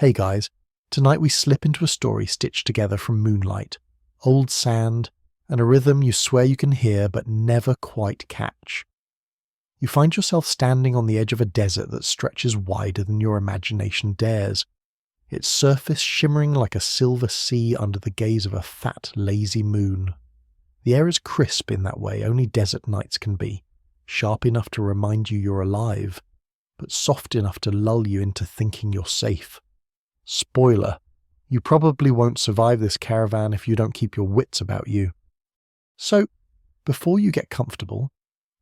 Hey guys, tonight we slip into a story stitched together from moonlight, old sand, and a rhythm you swear you can hear but never quite catch. You find yourself standing on the edge of a desert that stretches wider than your imagination dares, its surface shimmering like a silver sea under the gaze of a fat, lazy moon. The air is crisp in that way only desert nights can be, sharp enough to remind you you're alive, but soft enough to lull you into thinking you're safe. Spoiler, you probably won't survive this caravan if you don't keep your wits about you. So, before you get comfortable,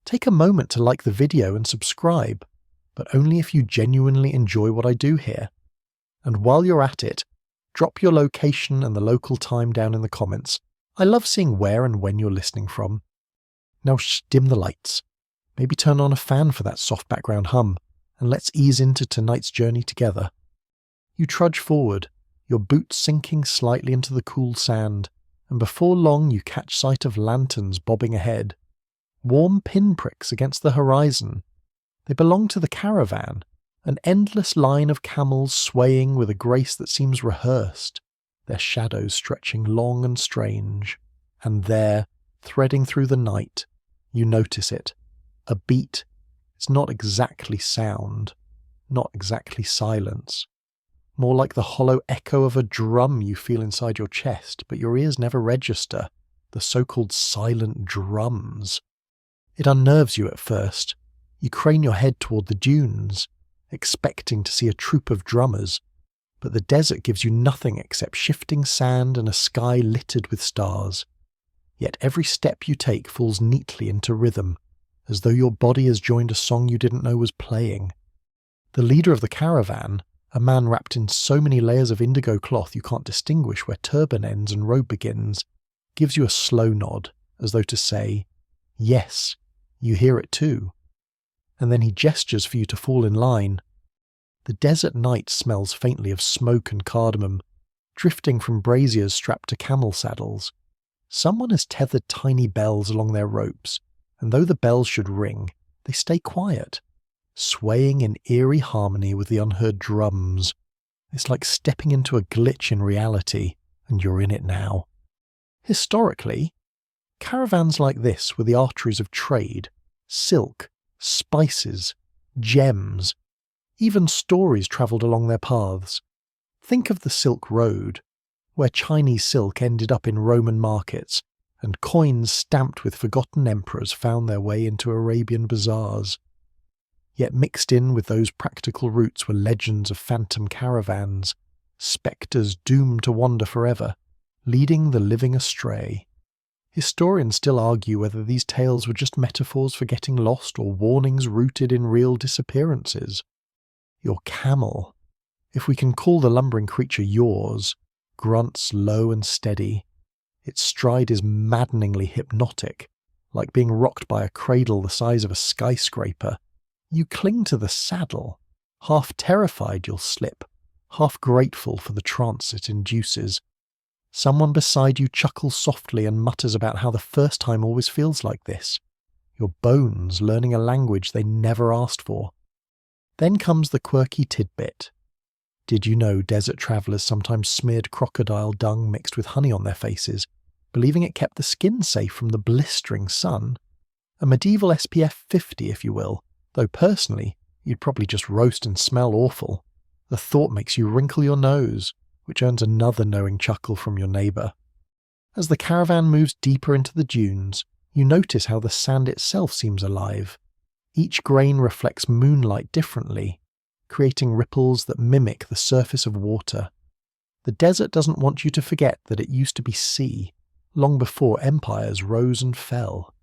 take a moment to like the video and subscribe, but only if you genuinely enjoy what I do here. And while you're at it, drop your location and the local time down in the comments. I love seeing where and when you're listening from. Now dim the lights, maybe turn on a fan for that soft background hum, and let's ease into tonight's journey together. You trudge forward, your boots sinking slightly into the cool sand, and before long you catch sight of lanterns bobbing ahead. Warm pinpricks against the horizon. They belong to the caravan, an endless line of camels swaying with a grace that seems rehearsed, their shadows stretching long and strange. And there, threading through the night, you notice it. A beat. It's not exactly sound, not exactly silence. More like the hollow echo of a drum you feel inside your chest, but your ears never register, the so-called silent drums. It unnerves you at first. You crane your head toward the dunes, expecting to see a troop of drummers, but the desert gives you nothing except shifting sand and a sky littered with stars. Yet every step you take falls neatly into rhythm, as though your body has joined a song you didn't know was playing. The leader of the caravan, a man wrapped in so many layers of indigo cloth you can't distinguish where turban ends and robe begins, gives you a slow nod, as though to say, yes, you hear it too. And then he gestures for you to fall in line. The desert night smells faintly of smoke and cardamom, drifting from braziers strapped to camel saddles. Someone has tethered tiny bells along their ropes, and though the bells should ring, they stay quiet, swaying in eerie harmony with the unheard drums. It's like stepping into a glitch in reality, and you're in it now. Historically, caravans like this were the arteries of trade, silk, spices, gems. Even stories travelled along their paths. Think of the Silk Road, where Chinese silk ended up in Roman markets, and coins stamped with forgotten emperors found their way into Arabian bazaars. Yet mixed in with those practical routes were legends of phantom caravans, spectres doomed to wander forever, leading the living astray. Historians still argue whether these tales were just metaphors for getting lost or warnings rooted in real disappearances. Your camel, if we can call the lumbering creature yours, grunts low and steady. Its stride is maddeningly hypnotic, like being rocked by a cradle the size of a skyscraper. You cling to the saddle, half terrified you'll slip, half grateful for the trance it induces. Someone beside you chuckles softly and mutters about how the first time always feels like this, your bones learning a language they never asked for. Then comes the quirky tidbit. Did you know desert travellers sometimes smeared crocodile dung mixed with honey on their faces, believing it kept the skin safe from the blistering sun? A medieval SPF 50, if you will, though personally, you'd probably just roast and smell awful. The thought makes you wrinkle your nose, which earns another knowing chuckle from your neighbour. As the caravan moves deeper into the dunes, you notice how the sand itself seems alive. Each grain reflects moonlight differently, creating ripples that mimic the surface of water. The desert doesn't want you to forget that it used to be sea, long before empires rose and fell.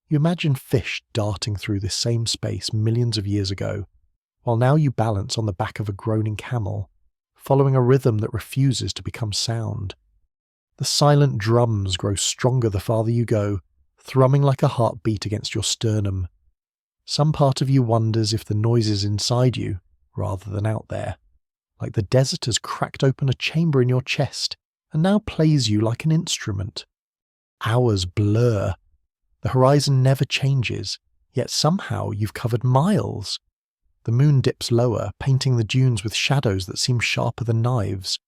You imagine fish darting through this same space millions of years ago, while now you balance on the back of a groaning camel, following a rhythm that refuses to become sound. The silent drums grow stronger the farther you go, thrumming like a heartbeat against your sternum. Some part of you wonders if the noise is inside you, rather than out there, like the desert has cracked open a chamber in your chest and now plays you like an instrument. Hours blur. The horizon never changes, yet somehow you've covered miles. The moon dips lower, painting the dunes with shadows that seem sharper than knives.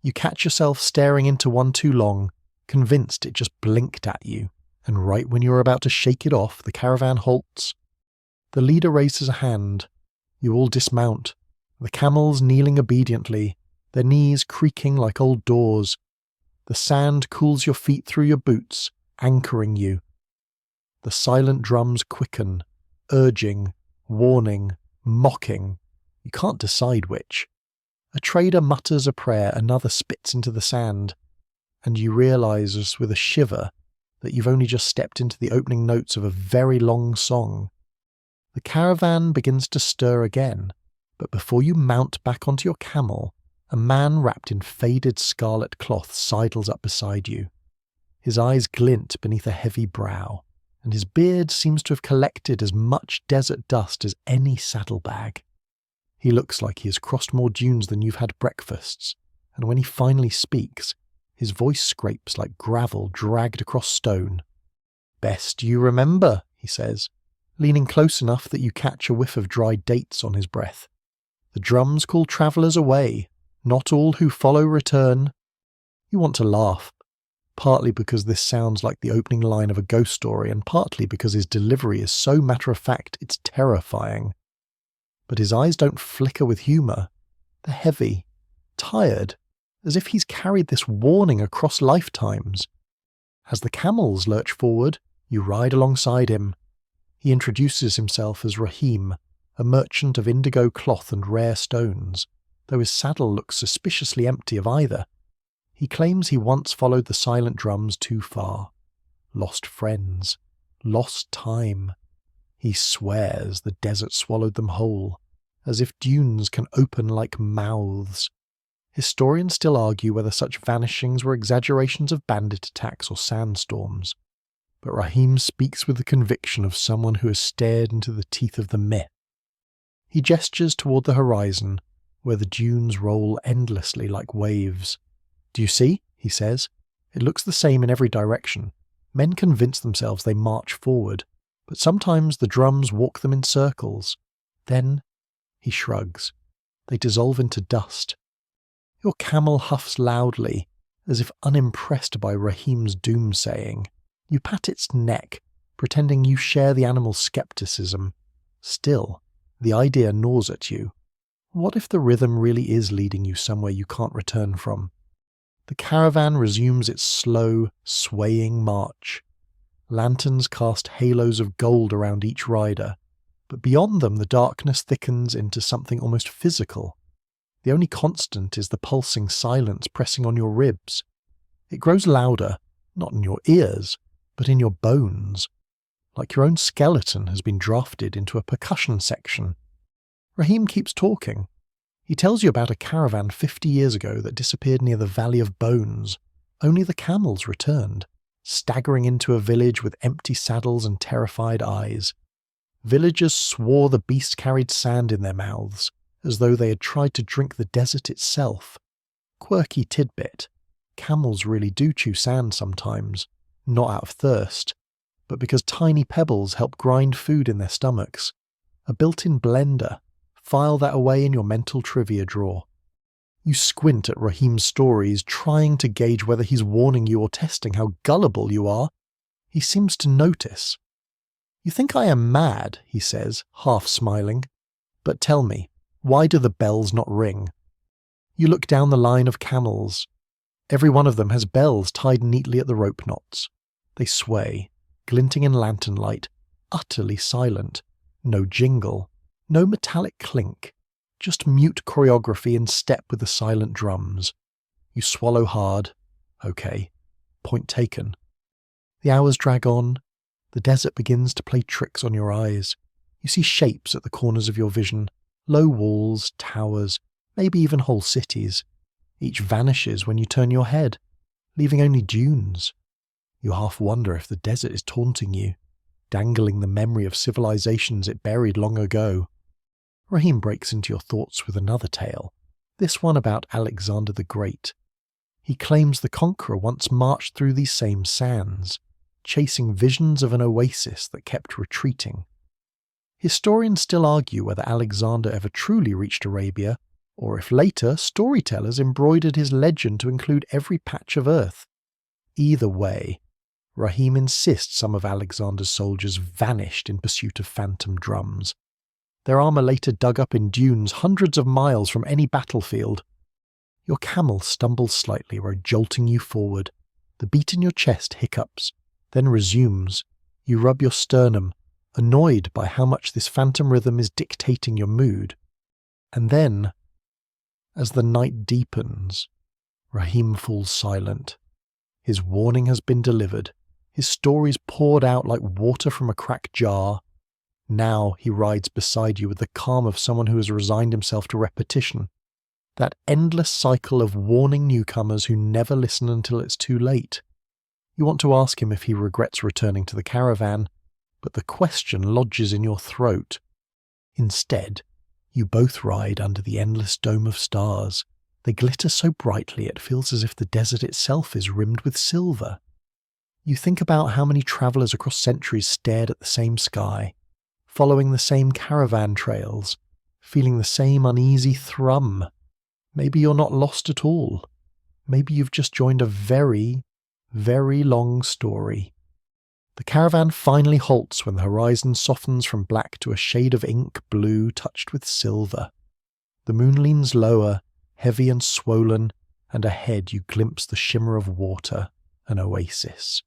You catch yourself staring into one too long, convinced it just blinked at you, and right when you're about to shake it off, the caravan halts. The leader raises a hand. You all dismount, the camels kneeling obediently, their knees creaking like old doors. The sand cools your feet through your boots, anchoring you. The silent drums quicken, urging, warning, mocking. You can't decide which. A trader mutters a prayer, another spits into the sand, and you realise as with a shiver that you've only just stepped into the opening notes of a very long song. The caravan begins to stir again, but before you mount back onto your camel, a man wrapped in faded scarlet cloth sidles up beside you. His eyes glint beneath a heavy brow, and his beard seems to have collected as much desert dust as any saddlebag. He looks like he has crossed more dunes than you've had breakfasts, and when he finally speaks, his voice scrapes like gravel dragged across stone. "Best you remember," he says, leaning close enough that you catch a whiff of dried dates on his breath. "The drums call travellers away. Not all who follow return." You want to laugh, partly because this sounds like the opening line of a ghost story, and partly because his delivery is so matter-of-fact it's terrifying. But his eyes don't flicker with humour. They're heavy, tired, as if he's carried this warning across lifetimes. As the camels lurch forward, you ride alongside him. He introduces himself as Rahim, a merchant of indigo cloth and rare stones, though his saddle looks suspiciously empty of either. He claims he once followed the silent drums too far. Lost friends. Lost time. He swears the desert swallowed them whole, as if dunes can open like mouths. Historians still argue whether such vanishings were exaggerations of bandit attacks or sandstorms, but Rahim speaks with the conviction of someone who has stared into the teeth of the myth. He gestures toward the horizon, where the dunes roll endlessly like waves. "Do you see?" he says. "It looks the same in every direction. Men convince themselves they march forward, but sometimes the drums walk them in circles. Then," he shrugs, "they dissolve into dust." Your camel huffs loudly, as if unimpressed by Rahim's doomsaying. You pat its neck, pretending you share the animal's skepticism. Still, the idea gnaws at you. What if the rhythm really is leading you somewhere you can't return from? The caravan resumes its slow, swaying march. Lanterns cast halos of gold around each rider, but beyond them the darkness thickens into something almost physical. The only constant is the pulsing silence pressing on your ribs. It grows louder, not in your ears, but in your bones, like your own skeleton has been drafted into a percussion section. Rahim keeps talking. He tells you about a caravan 50 years ago that disappeared near the Valley of Bones. Only the camels returned, staggering into a village with empty saddles and terrified eyes. Villagers swore the beast carried sand in their mouths, as though they had tried to drink the desert itself. Quirky tidbit. Camels really do chew sand sometimes, not out of thirst, but because tiny pebbles help grind food in their stomachs. A built-in blender. File that away in your mental trivia drawer. You squint at Rahim's stories, trying to gauge whether he's warning you or testing how gullible you are. He seems to notice. "You think I am mad," he says, half smiling. "But tell me, why do the bells not ring?" You look down the line of camels. Every one of them has bells tied neatly at the rope knots. They sway, glinting in lantern light, utterly silent. No jingle, no metallic clink, just mute choreography in step with the silent drums. You swallow hard. Okay, point taken. The hours drag on. The desert begins to play tricks on your eyes. You see shapes at the corners of your vision, low walls, towers, maybe even whole cities. Each vanishes when you turn your head, leaving only dunes. You half wonder if the desert is taunting you, dangling the memory of civilizations it buried long ago. Rahim breaks into your thoughts with another tale, this one about Alexander the Great. He claims the conqueror once marched through these same sands, chasing visions of an oasis that kept retreating. Historians still argue whether Alexander ever truly reached Arabia, or if later storytellers embroidered his legend to include every patch of earth. Either way, Rahim insists some of Alexander's soldiers vanished in pursuit of phantom drums. Their armour later dug up in dunes hundreds of miles from any battlefield. Your camel stumbles slightly, jolting you forward. The beat in your chest hiccups, then resumes. You rub your sternum, annoyed by how much this phantom rhythm is dictating your mood. And then, as the night deepens, Rahim falls silent. His warning has been delivered. His stories poured out like water from a cracked jar. Now he rides beside you with the calm of someone who has resigned himself to repetition. That endless cycle of warning newcomers who never listen until it's too late. You want to ask him if he regrets returning to the caravan, but the question lodges in your throat. Instead, you both ride under the endless dome of stars. They glitter so brightly it feels as if the desert itself is rimmed with silver. You think about how many travellers across centuries stared at the same sky, following the same caravan trails, feeling the same uneasy thrum. Maybe you're not lost at all. Maybe you've just joined a very, very long story. The caravan finally halts when the horizon softens from black to a shade of ink blue touched with silver. The moon leans lower, heavy and swollen, and ahead you glimpse the shimmer of water, an oasis.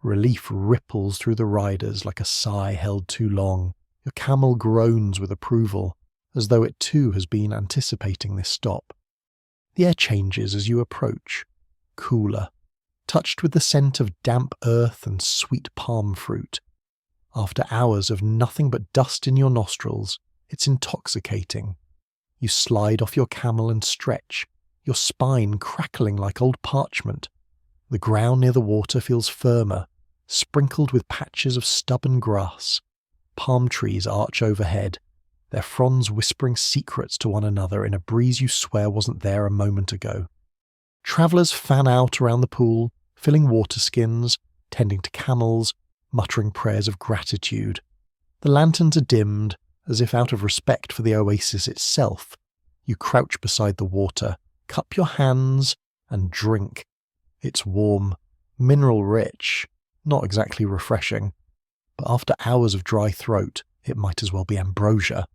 Relief ripples through the riders like a sigh held too long. Your camel groans with approval, as though it too has been anticipating this stop. The air changes as you approach, cooler, touched with the scent of damp earth and sweet palm fruit. After hours of nothing but dust in your nostrils, it's intoxicating. You slide off your camel and stretch, your spine crackling like old parchment. The ground near the water feels firmer, sprinkled with patches of stubborn grass. Palm trees arch overhead, their fronds whispering secrets to one another in a breeze you swear wasn't there a moment ago. Travellers fan out around the pool, filling water skins, tending to camels, muttering prayers of gratitude. The lanterns are dimmed, as if out of respect for the oasis itself. You crouch beside the water, cup your hands, and drink. It's warm, mineral-rich, not exactly refreshing, but after hours of dry throat, it might as well be ambrosia.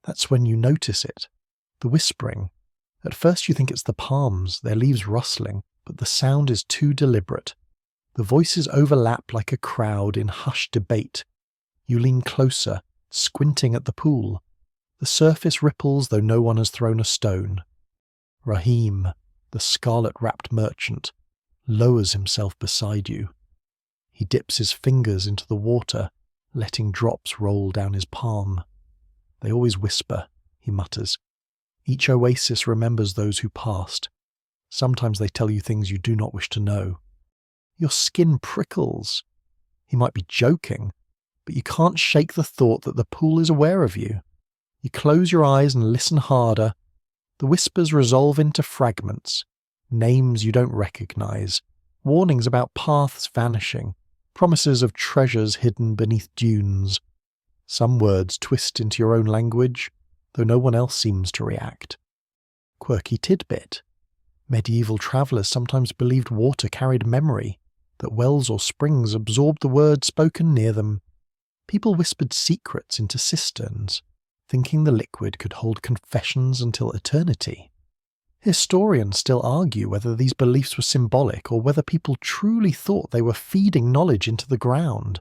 That's when you notice it, the whispering. At first you think it's the palms, their leaves rustling, but the sound is too deliberate. The voices overlap like a crowd in hushed debate. You lean closer, squinting at the pool. The surface ripples though no one has thrown a stone. Rahim, the scarlet-wrapped merchant, lowers himself beside you. He dips his fingers into the water, letting drops roll down his palm. They always whisper, he mutters. Each oasis remembers those who passed. Sometimes they tell you things you do not wish to know. Your skin prickles. He might be joking, but you can't shake the thought that the pool is aware of you. You close your eyes and listen harder. The whispers resolve into fragments, names you don't recognize, warnings about paths vanishing, promises of treasures hidden beneath dunes. Some words twist into your own language, though no one else seems to react. Quirky tidbit. Medieval travellers sometimes believed water carried memory, that wells or springs absorbed the words spoken near them. People whispered secrets into cisterns, thinking the liquid could hold confessions until eternity. Historians still argue whether these beliefs were symbolic or whether people truly thought they were feeding knowledge into the ground.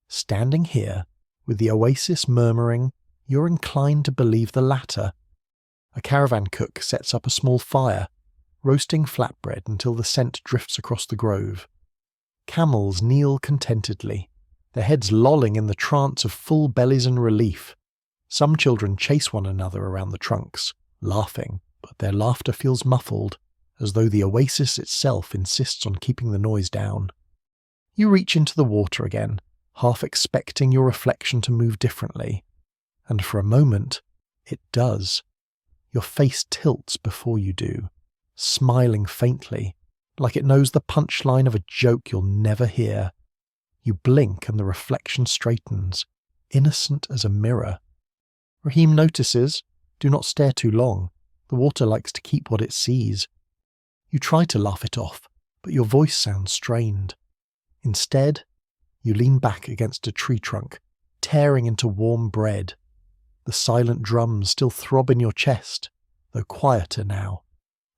Standing here, with the oasis murmuring, you're inclined to believe the latter. A caravan cook sets up a small fire, roasting flatbread until the scent drifts across the grove. Camels kneel contentedly, their heads lolling in the trance of full bellies and relief. Some children chase one another around the trunks, laughing, but their laughter feels muffled, as though the oasis itself insists on keeping the noise down. You reach into the water again, half expecting your reflection to move differently, and for a moment, it does. Your face tilts before you do, smiling faintly, like it knows the punchline of a joke you'll never hear. You blink and the reflection straightens, innocent as a mirror. Rahim notices, do not stare too long, the water likes to keep what it sees. You try to laugh it off, but your voice sounds strained. Instead, you lean back against a tree trunk, tearing into warm bread. The silent drums still throb in your chest, though quieter now,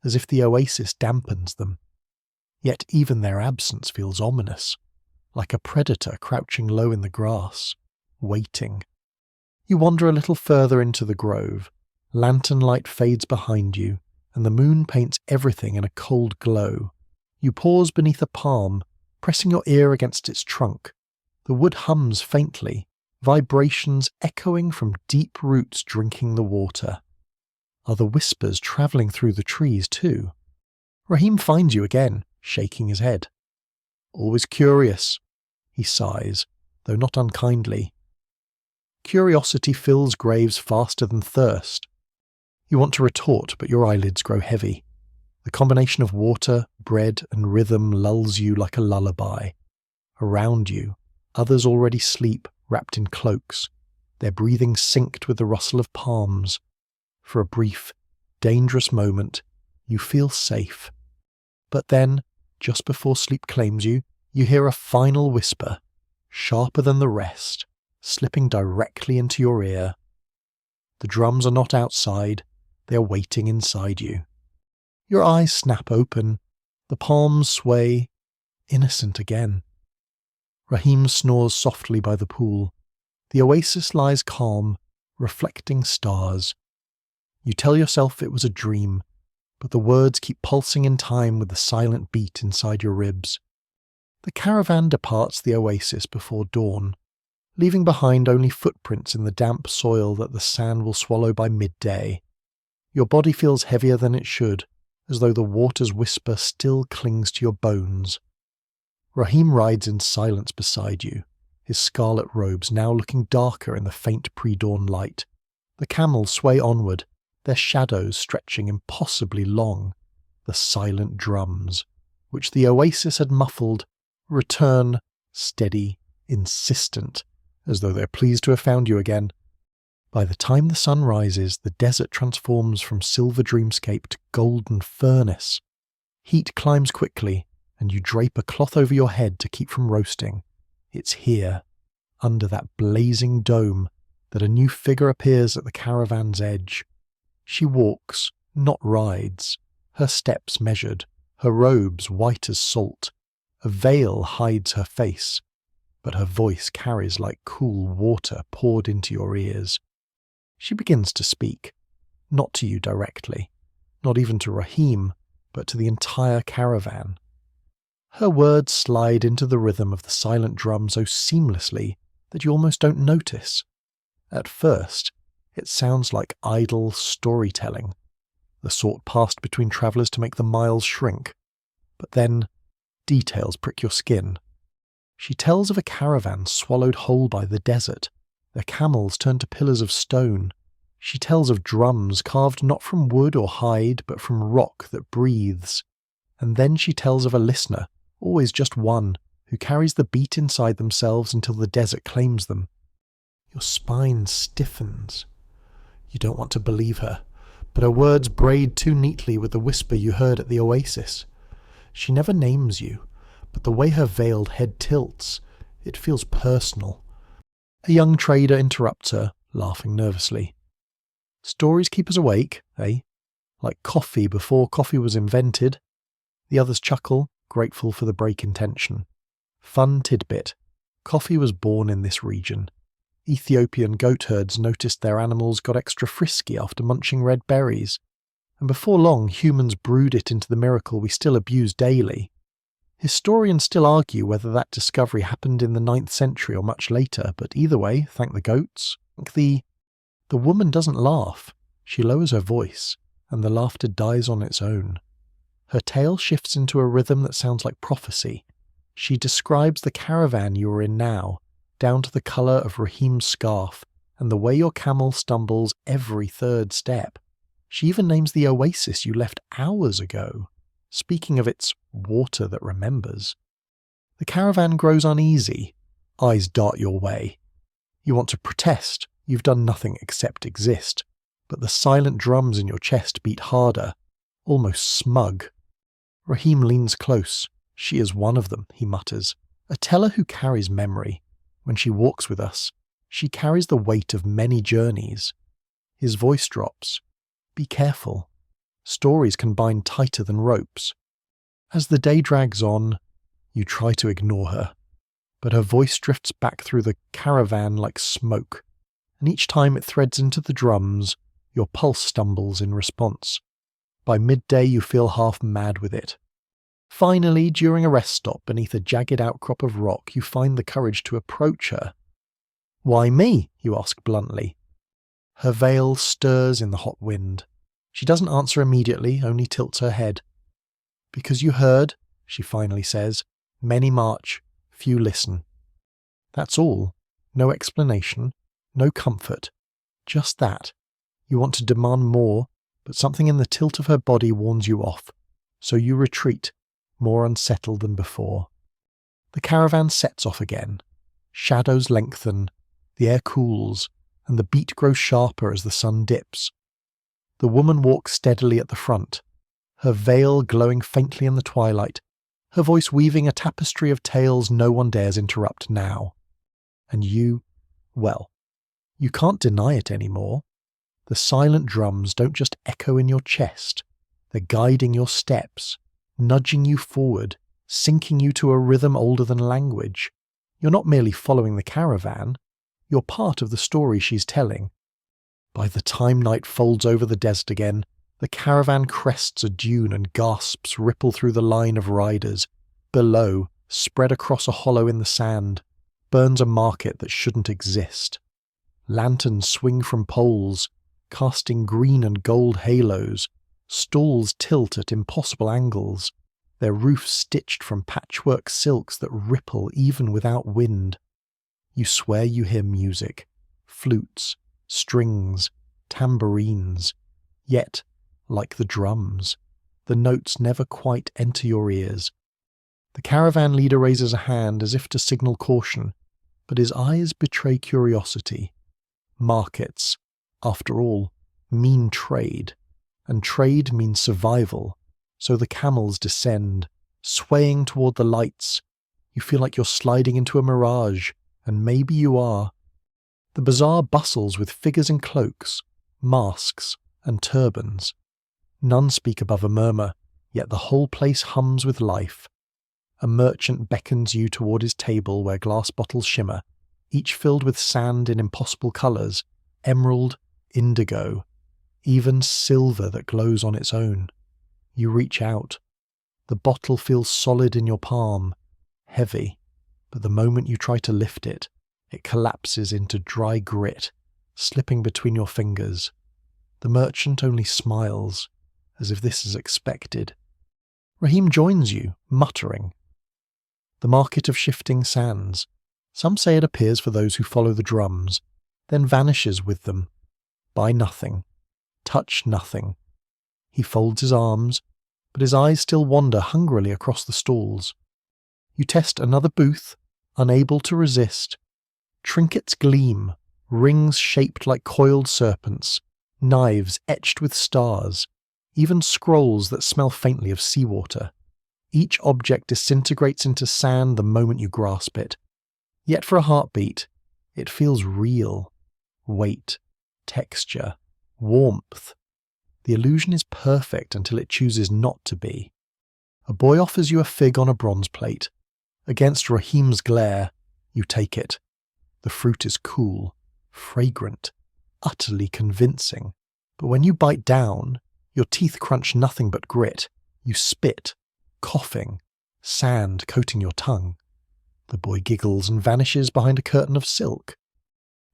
as if the oasis dampens them. Yet even their absence feels ominous, like a predator crouching low in the grass, waiting. You wander a little further into the grove. Lantern light fades behind you, and the moon paints everything in a cold glow. You pause beneath a palm, pressing your ear against its trunk. The wood hums faintly, vibrations echoing from deep roots drinking the water. Are the whispers travelling through the trees too? Rahim finds you again, shaking his head. Always curious, he sighs, though not unkindly. Curiosity fills graves faster than thirst. You want to retort, but your eyelids grow heavy. The combination of water, bread, and rhythm lulls you like a lullaby. Around you, others already sleep, wrapped in cloaks, their breathing synced with the rustle of palms. For a brief, dangerous moment, you feel safe. But then, just before sleep claims you, you hear a final whisper, sharper than the rest, slipping directly into your ear. The drums are not outside, they are waiting inside you. Your eyes snap open, the palms sway, innocent again. Rahim snores softly by the pool. The oasis lies calm, reflecting stars. You tell yourself it was a dream, but the words keep pulsing in time with the silent beat inside your ribs. The caravan departs the oasis before dawn, leaving behind only footprints in the damp soil that the sand will swallow by midday. Your body feels heavier than it should, as though the water's whisper still clings to your bones. Rahim rides in silence beside you, his scarlet robes now looking darker in the faint pre-dawn light. The camels sway onward, their shadows stretching impossibly long. The silent drums, which the oasis had muffled, return, steady, insistent, as though they're pleased to have found you again. By the time the sun rises, the desert transforms from silver dreamscape to golden furnace. Heat climbs quickly, and you drape a cloth over your head to keep from roasting. It's here, under that blazing dome, that a new figure appears at the caravan's edge. She walks, not rides, her steps measured, her robes white as salt. A veil hides her face, but her voice carries like cool water poured into your ears. She begins to speak, not to you directly, not even to Rahim, but to the entire caravan. Her words slide into the rhythm of the silent drum so seamlessly that you almost don't notice. At first, it sounds like idle storytelling, the sort passed between travellers to make the miles shrink. But then, details prick your skin. She tells of a caravan swallowed whole by the desert, their camels turned to pillars of stone. She tells of drums carved not from wood or hide, but from rock that breathes. And then she tells of a listener, always just one, who carries the beat inside themselves until the desert claims them. Your spine stiffens. You don't want to believe her, but her words braid too neatly with the whisper you heard at the oasis. She never names you, but the way her veiled head tilts, it feels personal. A young trader interrupts her, laughing nervously. Stories keep us awake, eh? Like coffee before coffee was invented. The others chuckle, grateful for the break in tension. Fun tidbit. Coffee was born in this region. Ethiopian goat herds noticed their animals got extra frisky after munching red berries, and before long humans brewed it into the miracle we still abuse daily. Historians still argue whether that discovery happened in the 9th century or much later, but either way, thank the goats. The woman doesn't laugh. She lowers her voice, and the laughter dies on its own. Her tale shifts into a rhythm that sounds like prophecy. She describes the caravan you are in now, down to the colour of Rahim's scarf, and the way your camel stumbles every third step. She even names the oasis you left hours ago, speaking of its water that remembers. The caravan grows uneasy. Eyes dart your way. You want to protest. You've done nothing except exist. But the silent drums in your chest beat harder, almost smug. Rahim leans close. She is one of them, he mutters. A teller who carries memory. When she walks with us, she carries the weight of many journeys. His voice drops. Be careful. Stories can bind tighter than ropes. As the day drags on, you try to ignore her, but her voice drifts back through the caravan like smoke, and each time it threads into the drums, your pulse stumbles in response. By midday you feel half mad with it. Finally, during a rest stop beneath a jagged outcrop of rock, you find the courage to approach her. "Why me?" you ask bluntly. Her veil stirs in the hot wind. She doesn't answer immediately, only tilts her head. "Because you heard," she finally says, "many march, few listen." That's all. No explanation, no comfort. Just that. You want to demand more, but something in the tilt of her body warns you off. So you retreat, more unsettled than before. The caravan sets off again. Shadows lengthen, the air cools, and the beat grows sharper as the sun dips. The woman walks steadily at the front, her veil glowing faintly in the twilight, her voice weaving a tapestry of tales no one dares interrupt now. And you, well, you can't deny it anymore. The silent drums don't just echo in your chest, they're guiding your steps, nudging you forward, sinking you to a rhythm older than language. You're not merely following the caravan, you're part of the story she's telling. By the time night folds over the desert again, the caravan crests a dune and gasps ripple through the line of riders. Below, spread across a hollow in the sand, burns a market that shouldn't exist. Lanterns swing from poles, casting green and gold halos. Stalls tilt at impossible angles, their roofs stitched from patchwork silks that ripple even without wind. You swear you hear music, flutes, strings, tambourines. Yet, like the drums, the notes never quite enter your ears. The caravan leader raises a hand as if to signal caution, but his eyes betray curiosity. Markets, after all, mean trade, and trade means survival, so the camels descend, swaying toward the lights. You feel like you're sliding into a mirage, and maybe you are. The bazaar bustles with figures in cloaks, masks, and turbans. None speak above a murmur, yet the whole place hums with life. A merchant beckons you toward his table where glass bottles shimmer, each filled with sand in impossible colours, emerald, indigo, even silver that glows on its own. You reach out. The bottle feels solid in your palm, heavy, but the moment you try to lift it, it collapses into dry grit, slipping between your fingers. The merchant only smiles, as if this is expected. Rahim joins you, muttering. The market of shifting sands. Some say it appears for those who follow the drums, then vanishes with them. Buy nothing. Touch nothing. He folds his arms, but his eyes still wander hungrily across the stalls. You test another booth, unable to resist. Trinkets gleam, rings shaped like coiled serpents, knives etched with stars, even scrolls that smell faintly of seawater. Each object disintegrates into sand the moment you grasp it. Yet for a heartbeat, it feels real. Weight, texture, warmth. The illusion is perfect until it chooses not to be. A boy offers you a fig on a bronze plate. Against Rahim's glare, you take it. The fruit is cool, fragrant, utterly convincing. But when you bite down, your teeth crunch nothing but grit. You spit, coughing, sand coating your tongue. The boy giggles and vanishes behind a curtain of silk.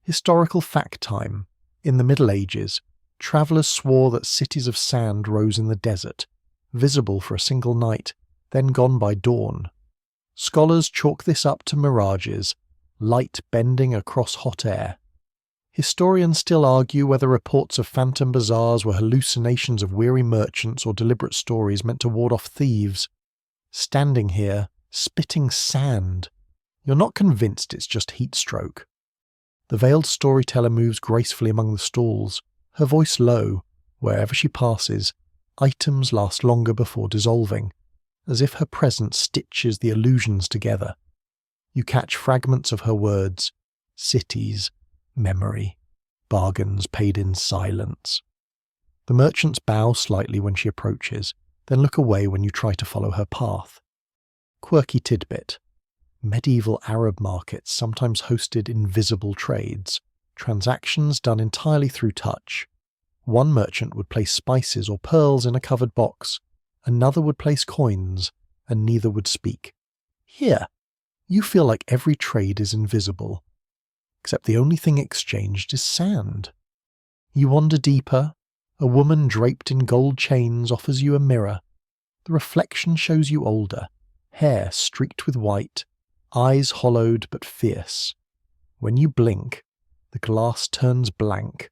Historical fact time. In the Middle Ages, travellers swore that cities of sand rose in the desert, visible for a single night, then gone by dawn. Scholars chalk this up to mirages, light bending across hot air. Historians still argue whether reports of phantom bazaars were hallucinations of weary merchants or deliberate stories meant to ward off thieves. Standing here, spitting sand, you're not convinced it's just heat stroke. The veiled storyteller moves gracefully among the stalls, her voice low. Wherever she passes, items last longer before dissolving, as if her presence stitches the illusions together. You catch fragments of her words: cities, memory, bargains paid in silence. The merchants bow slightly when she approaches, then look away when you try to follow her path. Quirky tidbit. Medieval Arab markets sometimes hosted invisible trades, transactions done entirely through touch. One merchant would place spices or pearls in a covered box, another would place coins, and neither would speak. Here, you feel like every trade is invisible, except the only thing exchanged is sand. You wander deeper. A woman draped in gold chains offers you a mirror. The reflection shows you older, hair streaked with white, eyes hollowed but fierce. When you blink, the glass turns blank,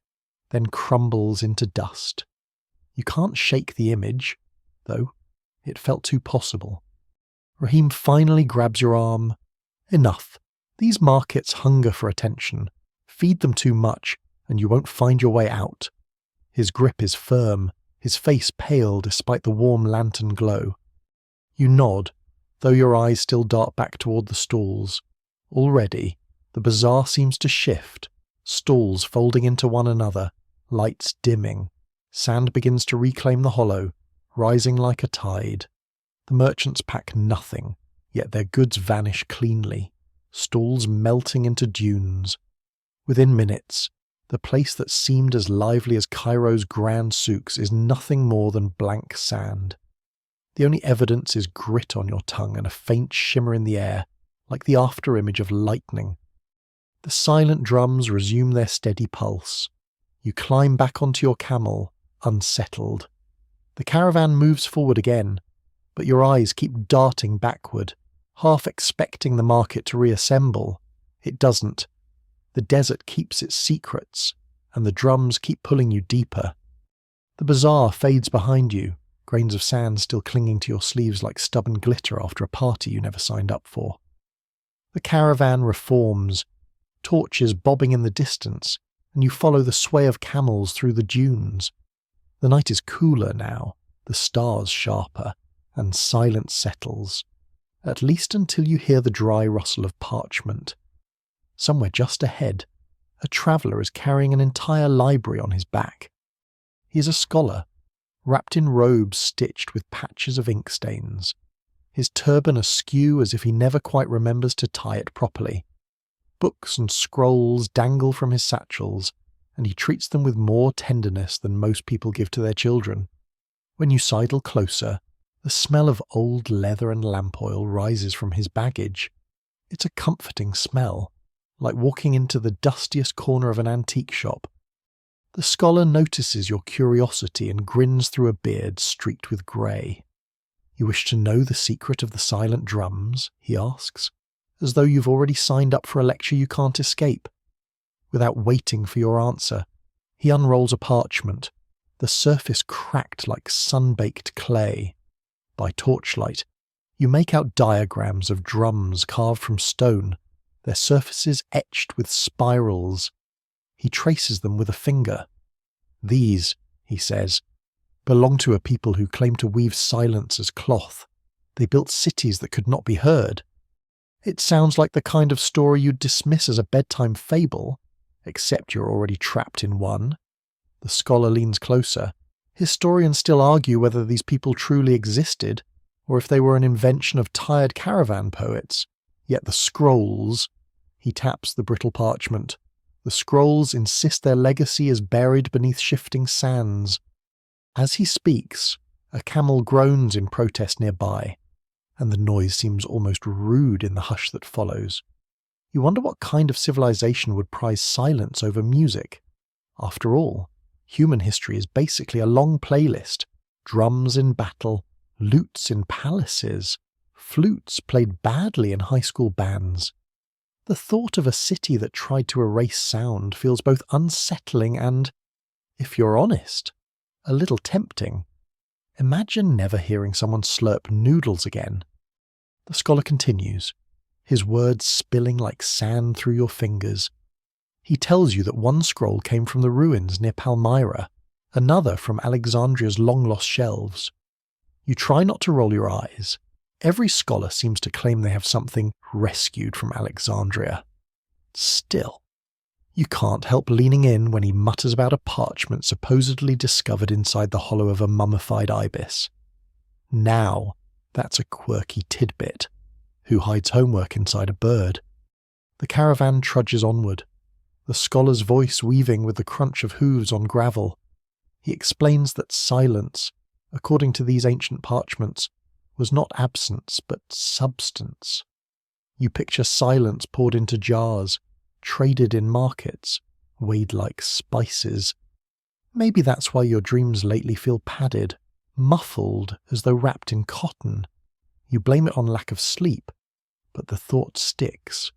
then crumbles into dust. You can't shake the image, though it felt too possible. Raheem finally grabs your arm. Enough. These markets hunger for attention. Feed them too much, and you won't find your way out. His grip is firm, his face pale despite the warm lantern glow. You nod, though your eyes still dart back toward the stalls. Already, the bazaar seems to shift, stalls folding into one another, lights dimming. Sand begins to reclaim the hollow, rising like a tide. The merchants pack nothing, yet their goods vanish cleanly, stalls melting into dunes. Within minutes, the place that seemed as lively as Cairo's grand souks is nothing more than blank sand. The only evidence is grit on your tongue and a faint shimmer in the air, like the after-image of lightning. The silent drums resume their steady pulse. You climb back onto your camel, unsettled. The caravan moves forward again, but your eyes keep darting backward, half expecting the market to reassemble. It doesn't. The desert keeps its secrets, and the drums keep pulling you deeper. The bazaar fades behind you, grains of sand still clinging to your sleeves like stubborn glitter after a party you never signed up for. The caravan reforms, torches bobbing in the distance, and you follow the sway of camels through the dunes. The night is cooler now, the stars sharper, and silence settles, at least until you hear the dry rustle of parchment. Somewhere just ahead, a traveller is carrying an entire library on his back. He is a scholar, wrapped in robes stitched with patches of ink stains, his turban askew as if he never quite remembers to tie it properly. Books and scrolls dangle from his satchels, and he treats them with more tenderness than most people give to their children. When you sidle closer, the smell of old leather and lamp oil rises from his baggage. It's a comforting smell, like walking into the dustiest corner of an antique shop. The scholar notices your curiosity and grins through a beard streaked with grey. You wish to know the secret of the silent drums, he asks, as though you've already signed up for a lecture you can't escape. Without waiting for your answer, he unrolls a parchment, the surface cracked like sun-baked clay. By torchlight, you make out diagrams of drums carved from stone, their surfaces etched with spirals. He traces them with a finger. These, he says, belong to a people who claim to weave silence as cloth. They built cities that could not be heard. It sounds like the kind of story you'd dismiss as a bedtime fable, except you're already trapped in one. The scholar leans closer. Historians still argue whether these people truly existed, or if they were an invention of tired caravan poets. Yet the scrolls, he taps the brittle parchment, the scrolls insist their legacy is buried beneath shifting sands. As he speaks, a camel groans in protest nearby, and the noise seems almost rude in the hush that follows. You wonder what kind of civilization would prize silence over music. After all, human history is basically a long playlist: drums in battle, lutes in palaces, flutes played badly in high school bands. The thought of a city that tried to erase sound feels both unsettling and, if you're honest, a little tempting. Imagine never hearing someone slurp noodles again. The scholar continues, his words spilling like sand through your fingers. He tells you that one scroll came from the ruins near Palmyra, another from Alexandria's long-lost shelves. You try not to roll your eyes. Every scholar seems to claim they have something rescued from Alexandria. Still, you can't help leaning in when he mutters about a parchment supposedly discovered inside the hollow of a mummified ibis. Now, that's a quirky tidbit. Who hides homework inside a bird? The caravan trudges onward, the scholar's voice weaving with the crunch of hooves on gravel. He explains that silence, according to these ancient parchments, was not absence but substance. You picture silence poured into jars, traded in markets, weighed like spices. Maybe that's why your dreams lately feel padded, muffled as though wrapped in cotton. You blame it on lack of sleep, but the thought sticks.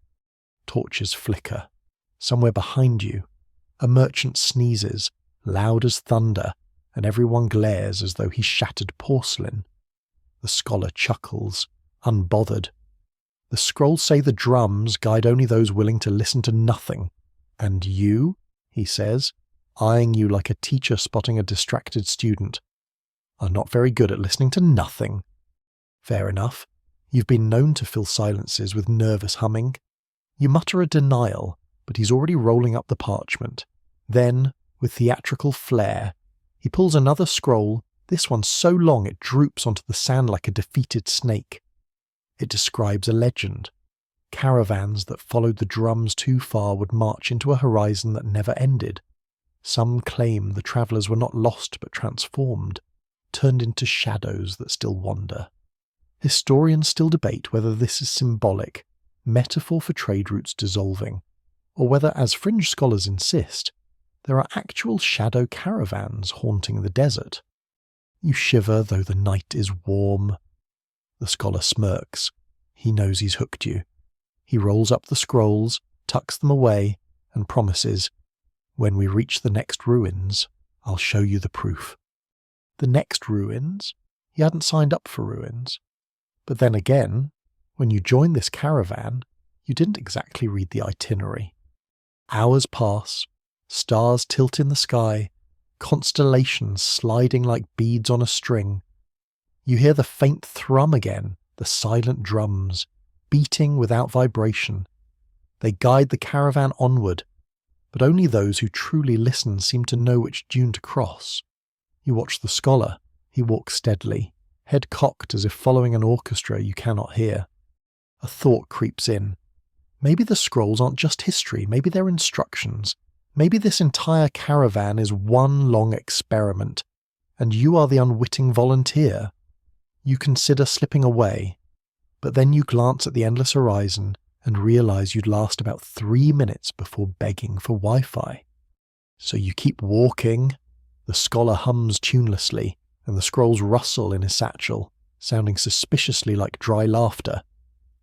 Torches flicker. Somewhere behind you, a merchant sneezes, loud as thunder, and everyone glares as though he shattered porcelain. The scholar chuckles, unbothered. The scrolls say the drums guide only those willing to listen to nothing. And you, he says, eyeing you like a teacher spotting a distracted student, are not very good at listening to nothing. Fair enough. You've been known to fill silences with nervous humming. You mutter a denial, but he's already rolling up the parchment. Then, with theatrical flair, he pulls another scroll, this one so long it droops onto the sand like a defeated snake. It describes a legend. Caravans that followed the drums too far would march into a horizon that never ended. Some claim the travellers were not lost but transformed, turned into shadows that still wander. Historians still debate whether this is symbolic, metaphor for trade routes dissolving, or whether, as fringe scholars insist, there are actual shadow caravans haunting the desert. You shiver though the night is warm. The scholar smirks. He knows he's hooked you. He rolls up the scrolls, tucks them away, and promises, "When we reach the next ruins, I'll show you the proof." The next ruins? He hadn't signed up for ruins. But then again, when you joined this caravan, you didn't exactly read the itinerary. Hours pass, stars tilt in the sky, constellations sliding like beads on a string. You hear the faint thrum again, the silent drums, beating without vibration. They guide the caravan onward, but only those who truly listen seem to know which dune to cross. You watch the scholar. He walks steadily, head cocked as if following an orchestra you cannot hear. A thought creeps in. Maybe the scrolls aren't just history, maybe they're instructions. Maybe this entire caravan is one long experiment, and you are the unwitting volunteer. You consider slipping away, but then you glance at the endless horizon and realize you'd last about 3 minutes before begging for Wi-Fi. So you keep walking. The scholar hums tunelessly, and the scrolls rustle in his satchel, sounding suspiciously like dry laughter.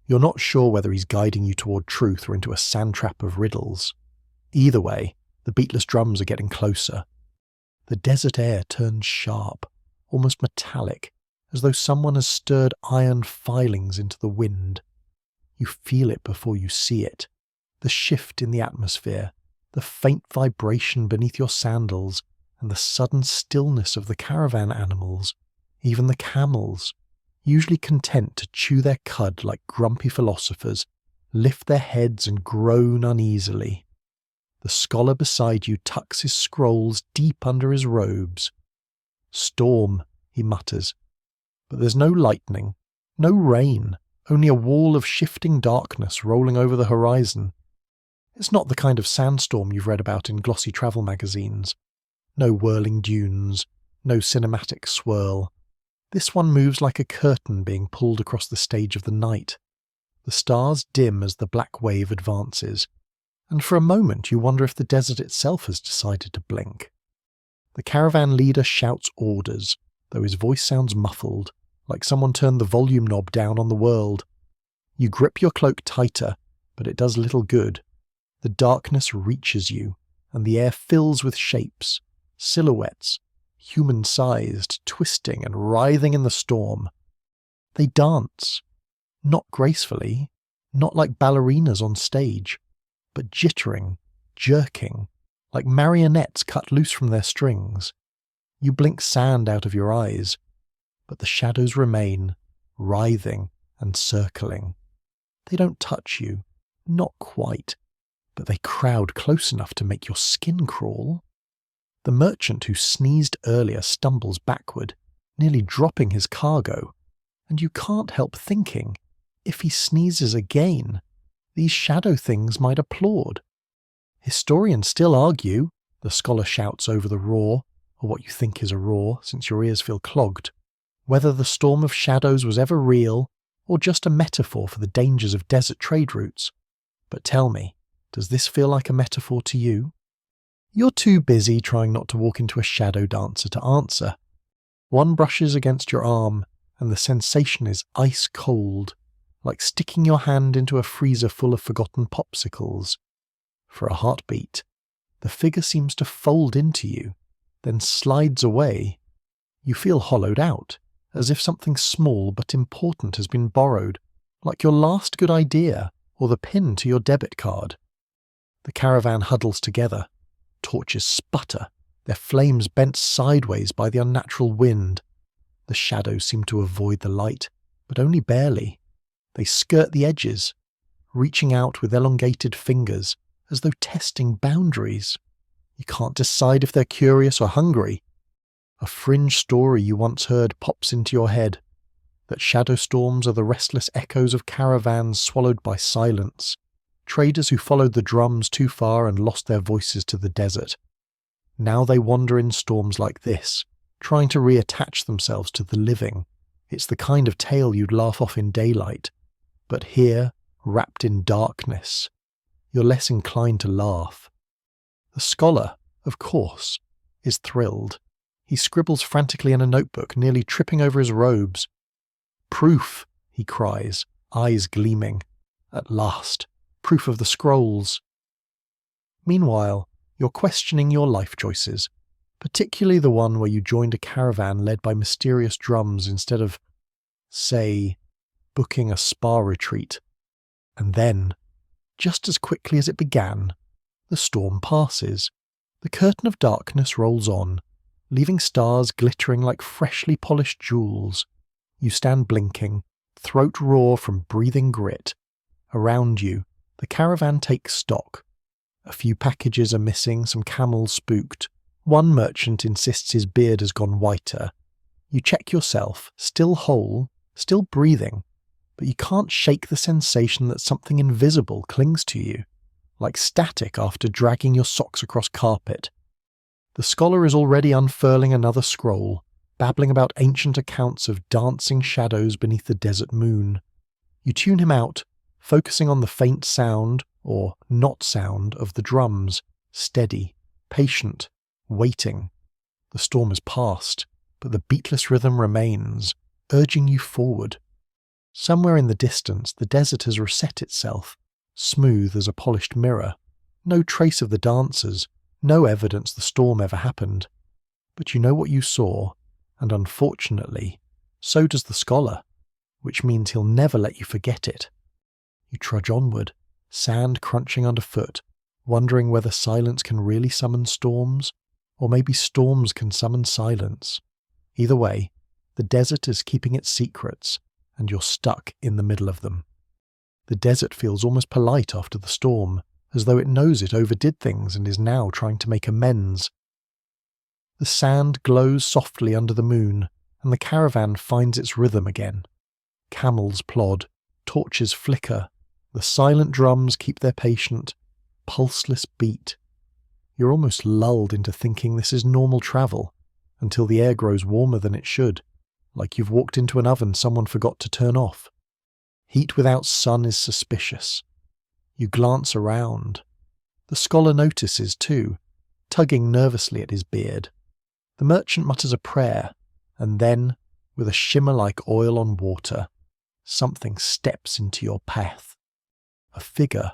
You're not sure whether he's guiding you toward truth or into a sand trap of riddles. Either way, the beatless drums are getting closer. The desert air turns sharp, almost metallic, as though someone has stirred iron filings into the wind. You feel it before you see it. The shift in the atmosphere, the faint vibration beneath your sandals, and the sudden stillness of the caravan animals, even the camels, usually content to chew their cud like grumpy philosophers, lift their heads and groan uneasily. The scholar beside you tucks his scrolls deep under his robes. "Storm," he mutters. But there's no lightning, no rain, only a wall of shifting darkness rolling over the horizon. It's not the kind of sandstorm you've read about in glossy travel magazines. No whirling dunes, no cinematic swirl. This one moves like a curtain being pulled across the stage of the night. The stars dim as the black wave advances, and for a moment you wonder if the desert itself has decided to blink. The caravan leader shouts orders, though his voice sounds muffled, like someone turned the volume knob down on the world. You grip your cloak tighter, but it does little good. The darkness reaches you, and the air fills with shapes, silhouettes, human-sized, twisting and writhing in the storm. They dance, not gracefully, not like ballerinas on stage, but jittering, jerking, like marionettes cut loose from their strings. You blink sand out of your eyes, but the shadows remain, writhing and circling. They don't touch you, not quite, but they crowd close enough to make your skin crawl. The merchant who sneezed earlier stumbles backward, nearly dropping his cargo, and you can't help thinking, if he sneezes again, these shadow things might applaud. Historians still argue, the scholar shouts over the roar, or what you think is a roar since your ears feel clogged, whether the storm of shadows was ever real or just a metaphor for the dangers of desert trade routes. But tell me, does this feel like a metaphor to you? You're too busy trying not to walk into a shadow dancer to answer. One brushes against your arm, and the sensation is ice cold, like sticking your hand into a freezer full of forgotten popsicles. For a heartbeat, the figure seems to fold into you, then slides away. You feel hollowed out, as if something small but important has been borrowed, like your last good idea or the pin to your debit card. The caravan huddles together. Torches sputter, their flames bent sideways by the unnatural wind. The shadows seem to avoid the light, but only barely. They skirt the edges, reaching out with elongated fingers, as though testing boundaries. You can't decide if they're curious or hungry. A fringe story you once heard pops into your head, that shadow storms are the restless echoes of caravans swallowed by silence, traders who followed the drums too far and lost their voices to the desert. Now they wander in storms like this, trying to reattach themselves to the living. It's the kind of tale you'd laugh off in daylight, but here, wrapped in darkness, you're less inclined to laugh. The scholar, of course, is thrilled. He scribbles frantically in a notebook, nearly tripping over his robes. "Proof," he cries, eyes gleaming. At last, proof of the scrolls. Meanwhile, you're questioning your life choices, particularly the one where you joined a caravan led by mysterious drums instead of, say, booking a spa retreat. And then, just as quickly as it began, the storm passes. The curtain of darkness rolls on, leaving stars glittering like freshly polished jewels. You stand blinking, throat raw from breathing grit. Around you, the caravan takes stock. A few packages are missing, some camels spooked. One merchant insists his beard has gone whiter. You check yourself, still whole, still breathing, but you can't shake the sensation that something invisible clings to you, like static after dragging your socks across carpet. The scholar is already unfurling another scroll, babbling about ancient accounts of dancing shadows beneath the desert moon. You tune him out, focusing on the faint sound, or not sound, of the drums, steady, patient, waiting. The storm has passed, but the beatless rhythm remains, urging you forward. Somewhere in the distance, the desert has reset itself, smooth as a polished mirror. No trace of the dancers, no evidence the storm ever happened. But you know what you saw, and unfortunately, so does the scholar, which means he'll never let you forget it. You trudge onward, sand crunching underfoot, wondering whether silence can really summon storms, or maybe storms can summon silence. Either way, the desert is keeping its secrets, and you're stuck in the middle of them. The desert feels almost polite after the storm, as though it knows it overdid things and is now trying to make amends. The sand glows softly under the moon, and the caravan finds its rhythm again. Camels plod, torches flicker, the silent drums keep their patient, pulseless beat. You're almost lulled into thinking this is normal travel, until the air grows warmer than it should, like you've walked into an oven someone forgot to turn off. Heat without sun is suspicious. You glance around. The scholar notices too, tugging nervously at his beard. The merchant mutters a prayer, and then, with a shimmer like oil on water, something steps into your path. A figure,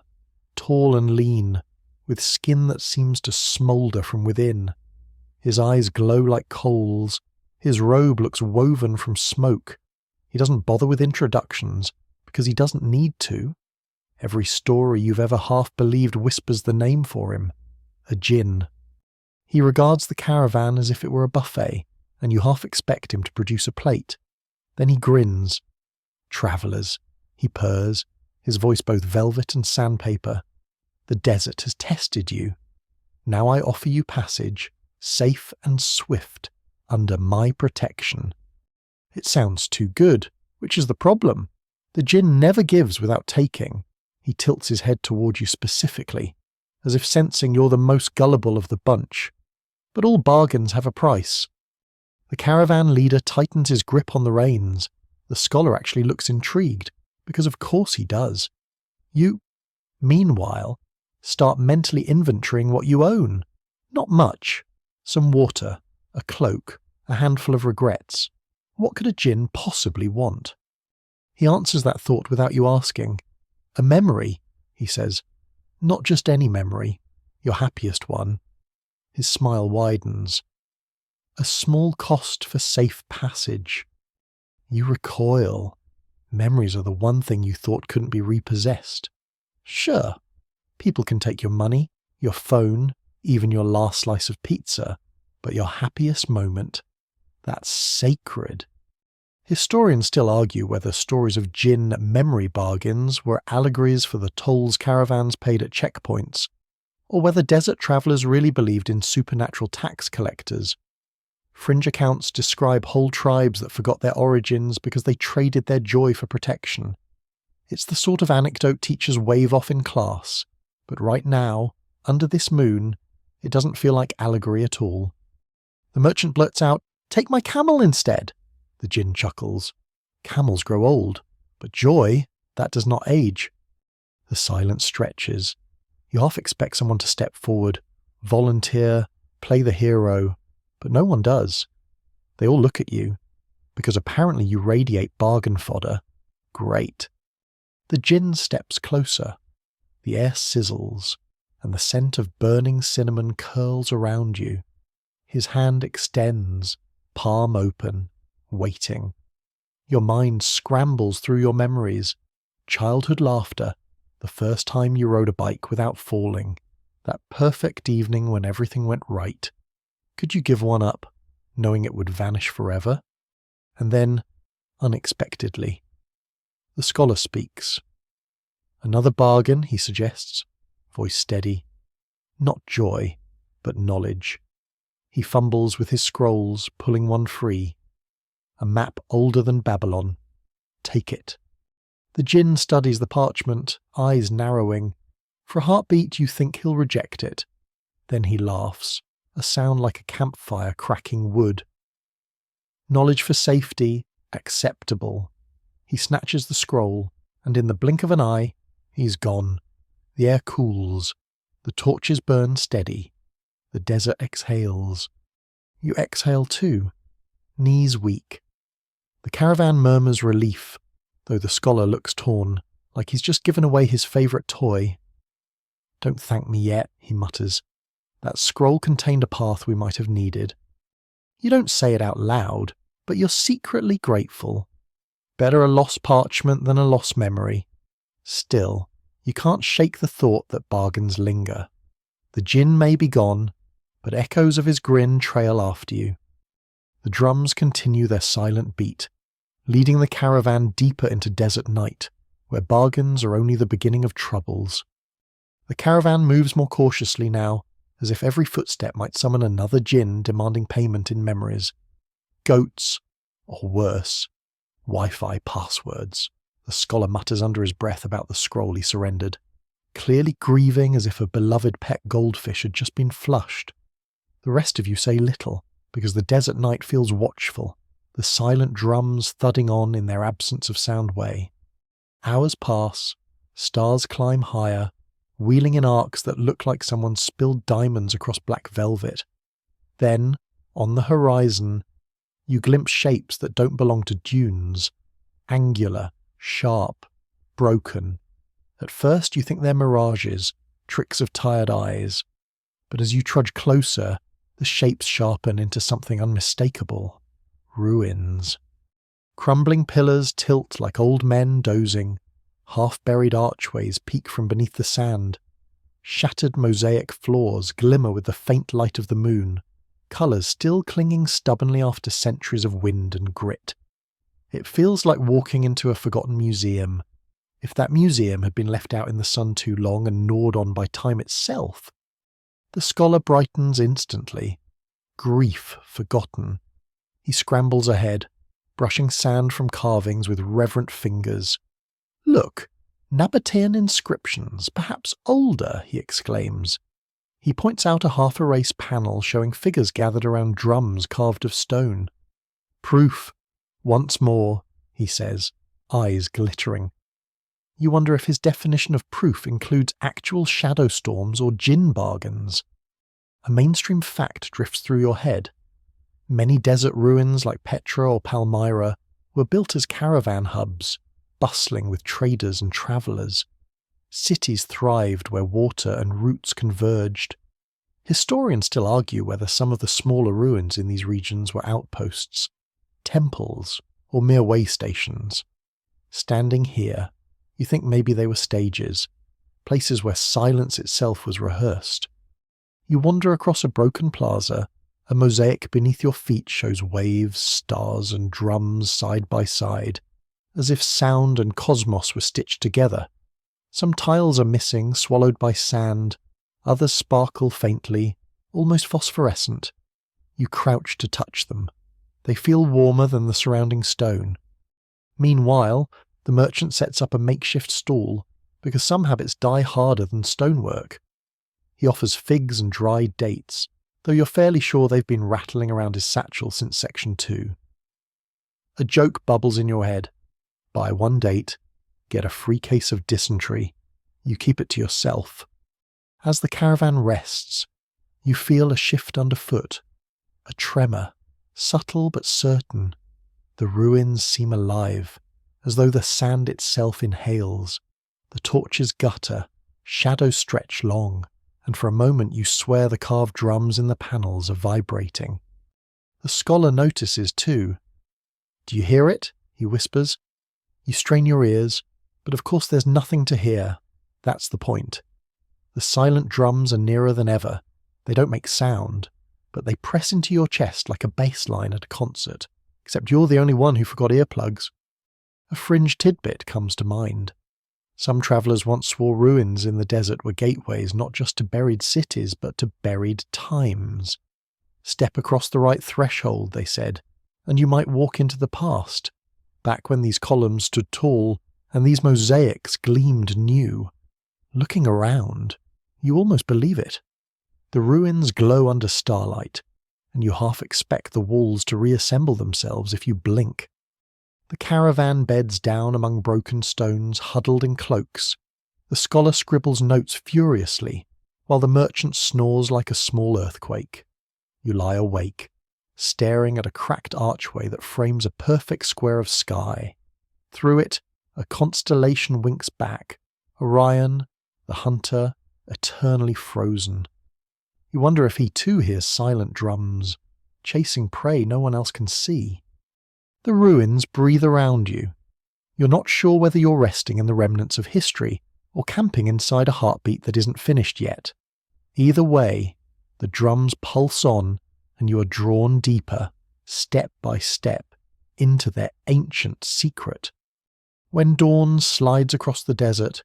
tall and lean, with skin that seems to smoulder from within. His eyes glow like coals. His robe looks woven from smoke. He doesn't bother with introductions, because he doesn't need to. Every story you've ever half believed whispers the name for him. A djinn. He regards the caravan as if it were a buffet, and you half expect him to produce a plate. Then he grins. Travellers, he purrs, his voice both velvet and sandpaper. The desert has tested you. Now I offer you passage, safe and swift, under my protection. It sounds too good, which is the problem. The djinn never gives without taking. He tilts his head toward you specifically, as if sensing you're the most gullible of the bunch. But all bargains have a price. The caravan leader tightens his grip on the reins. The scholar actually looks intrigued, because of course he does. You, meanwhile, start mentally inventorying what you own. Not much. Some water, a cloak, a handful of regrets. What could a djinn possibly want? He answers that thought without you asking. A memory, he says. Not just any memory, your happiest one. His smile widens. A small cost for safe passage. You recoil. Memories are the one thing you thought couldn't be repossessed. Sure, people can take your money, your phone, even your last slice of pizza, but your happiest moment, that's sacred. Historians still argue whether stories of djinn memory bargains were allegories for the tolls caravans paid at checkpoints, or whether desert travellers really believed in supernatural tax collectors. Fringe accounts describe whole tribes that forgot their origins because they traded their joy for protection. It's the sort of anecdote teachers wave off in class, but right now, under this moon, it doesn't feel like allegory at all. The merchant blurts out, "Take my camel instead." The djinn chuckles. Camels grow old, but joy, that does not age. The silence stretches. You half expect someone to step forward, volunteer, play the hero, but no one does. They all look at you, because apparently you radiate bargain fodder. Great. The djinn steps closer. The air sizzles, and the scent of burning cinnamon curls around you. His hand extends, palm open, waiting. Your mind scrambles through your memories. Childhood laughter, the first time you rode a bike without falling, that perfect evening when everything went right. Could you give one up, knowing it would vanish forever? And then, unexpectedly, the scholar speaks. Another bargain, he suggests, voice steady. Not joy, but knowledge. He fumbles with his scrolls, pulling one free. A map older than Babylon. Take it. The djinn studies the parchment, eyes narrowing. For a heartbeat you think he'll reject it. Then he laughs, a sound like a campfire cracking wood. Knowledge for safety, acceptable. He snatches the scroll, and in the blink of an eye, he's gone. The air cools. The torches burn steady. The desert exhales. You exhale too, knees weak. The caravan murmurs relief, though the scholar looks torn, like he's just given away his favourite toy. "Don't thank me yet," he mutters. "That scroll contained a path we might have needed." You don't say it out loud, but you're secretly grateful. Better a lost parchment than a lost memory. Still, you can't shake the thought that bargains linger. The djinn may be gone, but echoes of his grin trail after you. The drums continue their silent beat, leading the caravan deeper into desert night, where bargains are only the beginning of troubles. The caravan moves more cautiously now, as if every footstep might summon another djinn demanding payment in memories. Goats, or worse, Wi-Fi passwords. The scholar mutters under his breath about the scroll he surrendered, clearly grieving as if a beloved pet goldfish had just been flushed. The rest of you say little, because the desert night feels watchful, the silent drums thudding on in their absence of sound way. Hours pass, stars climb higher, wheeling in arcs that look like someone spilled diamonds across black velvet. Then, on the horizon, you glimpse shapes that don't belong to dunes, angular, sharp, broken. At first you think they're mirages, tricks of tired eyes, but as you trudge closer, the shapes sharpen into something unmistakable. Ruins. Crumbling pillars tilt like old men dozing. Half-buried archways peek from beneath the sand. Shattered mosaic floors glimmer with the faint light of the moon, colours still clinging stubbornly after centuries of wind and grit. It feels like walking into a forgotten museum. If that museum had been left out in the sun too long and gnawed on by time itself. The scholar brightens instantly. Grief forgotten. He scrambles ahead, brushing sand from carvings with reverent fingers. Look, Nabatean inscriptions, perhaps older, he exclaims. He points out a half-erased panel showing figures gathered around drums carved of stone. Proof. Once more, he says, eyes glittering. You wonder if his definition of proof includes actual shadow storms or gin bargains. A mainstream fact drifts through your head. Many desert ruins like Petra or Palmyra were built as caravan hubs, bustling with traders and travellers. Cities thrived where water and roots converged. Historians still argue whether some of the smaller ruins in these regions were outposts, temples, or mere way stations. Standing here, you think maybe they were stages, places where silence itself was rehearsed. You wander across a broken plaza. A mosaic beneath your feet shows waves, stars, and drums side by side, as if sound and cosmos were stitched together. Some tiles are missing, swallowed by sand. Others sparkle faintly, almost phosphorescent. You crouch to touch them. They feel warmer than the surrounding stone. Meanwhile, the merchant sets up a makeshift stall, because some habits die harder than stonework. He offers figs and dried dates, though you're fairly sure they've been rattling around his satchel since Section 2. A joke bubbles in your head. Buy one date, get a free case of dysentery. You keep it to yourself. As the caravan rests, you feel a shift underfoot, a tremor, subtle but certain. The ruins seem alive, as though the sand itself inhales. The torches gutter, shadows stretch long, and for a moment you swear the carved drums in the panels are vibrating. The scholar notices too. Do you hear it? He whispers. You strain your ears, but of course there's nothing to hear. That's the point. The silent drums are nearer than ever. They don't make sound, but they press into your chest like a bass line at a concert, except you're the only one who forgot earplugs. A fringe tidbit comes to mind. Some travellers once swore ruins in the desert were gateways not just to buried cities, but to buried times. Step across the right threshold, they said, and you might walk into the past, back when these columns stood tall and these mosaics gleamed new. Looking around, you almost believe it. The ruins glow under starlight, and you half expect the walls to reassemble themselves if you blink. The caravan beds down among broken stones, huddled in cloaks. The scholar scribbles notes furiously, while the merchant snores like a small earthquake. You lie awake, staring at a cracked archway that frames a perfect square of sky. Through it, a constellation winks back, Orion, the hunter, eternally frozen. You wonder if he too hears silent drums, chasing prey no one else can see. The ruins breathe around you. You're not sure whether you're resting in the remnants of history or camping inside a heartbeat that isn't finished yet. Either way, the drums pulse on and you are drawn deeper, step by step, into their ancient secret. When dawn slides across the desert,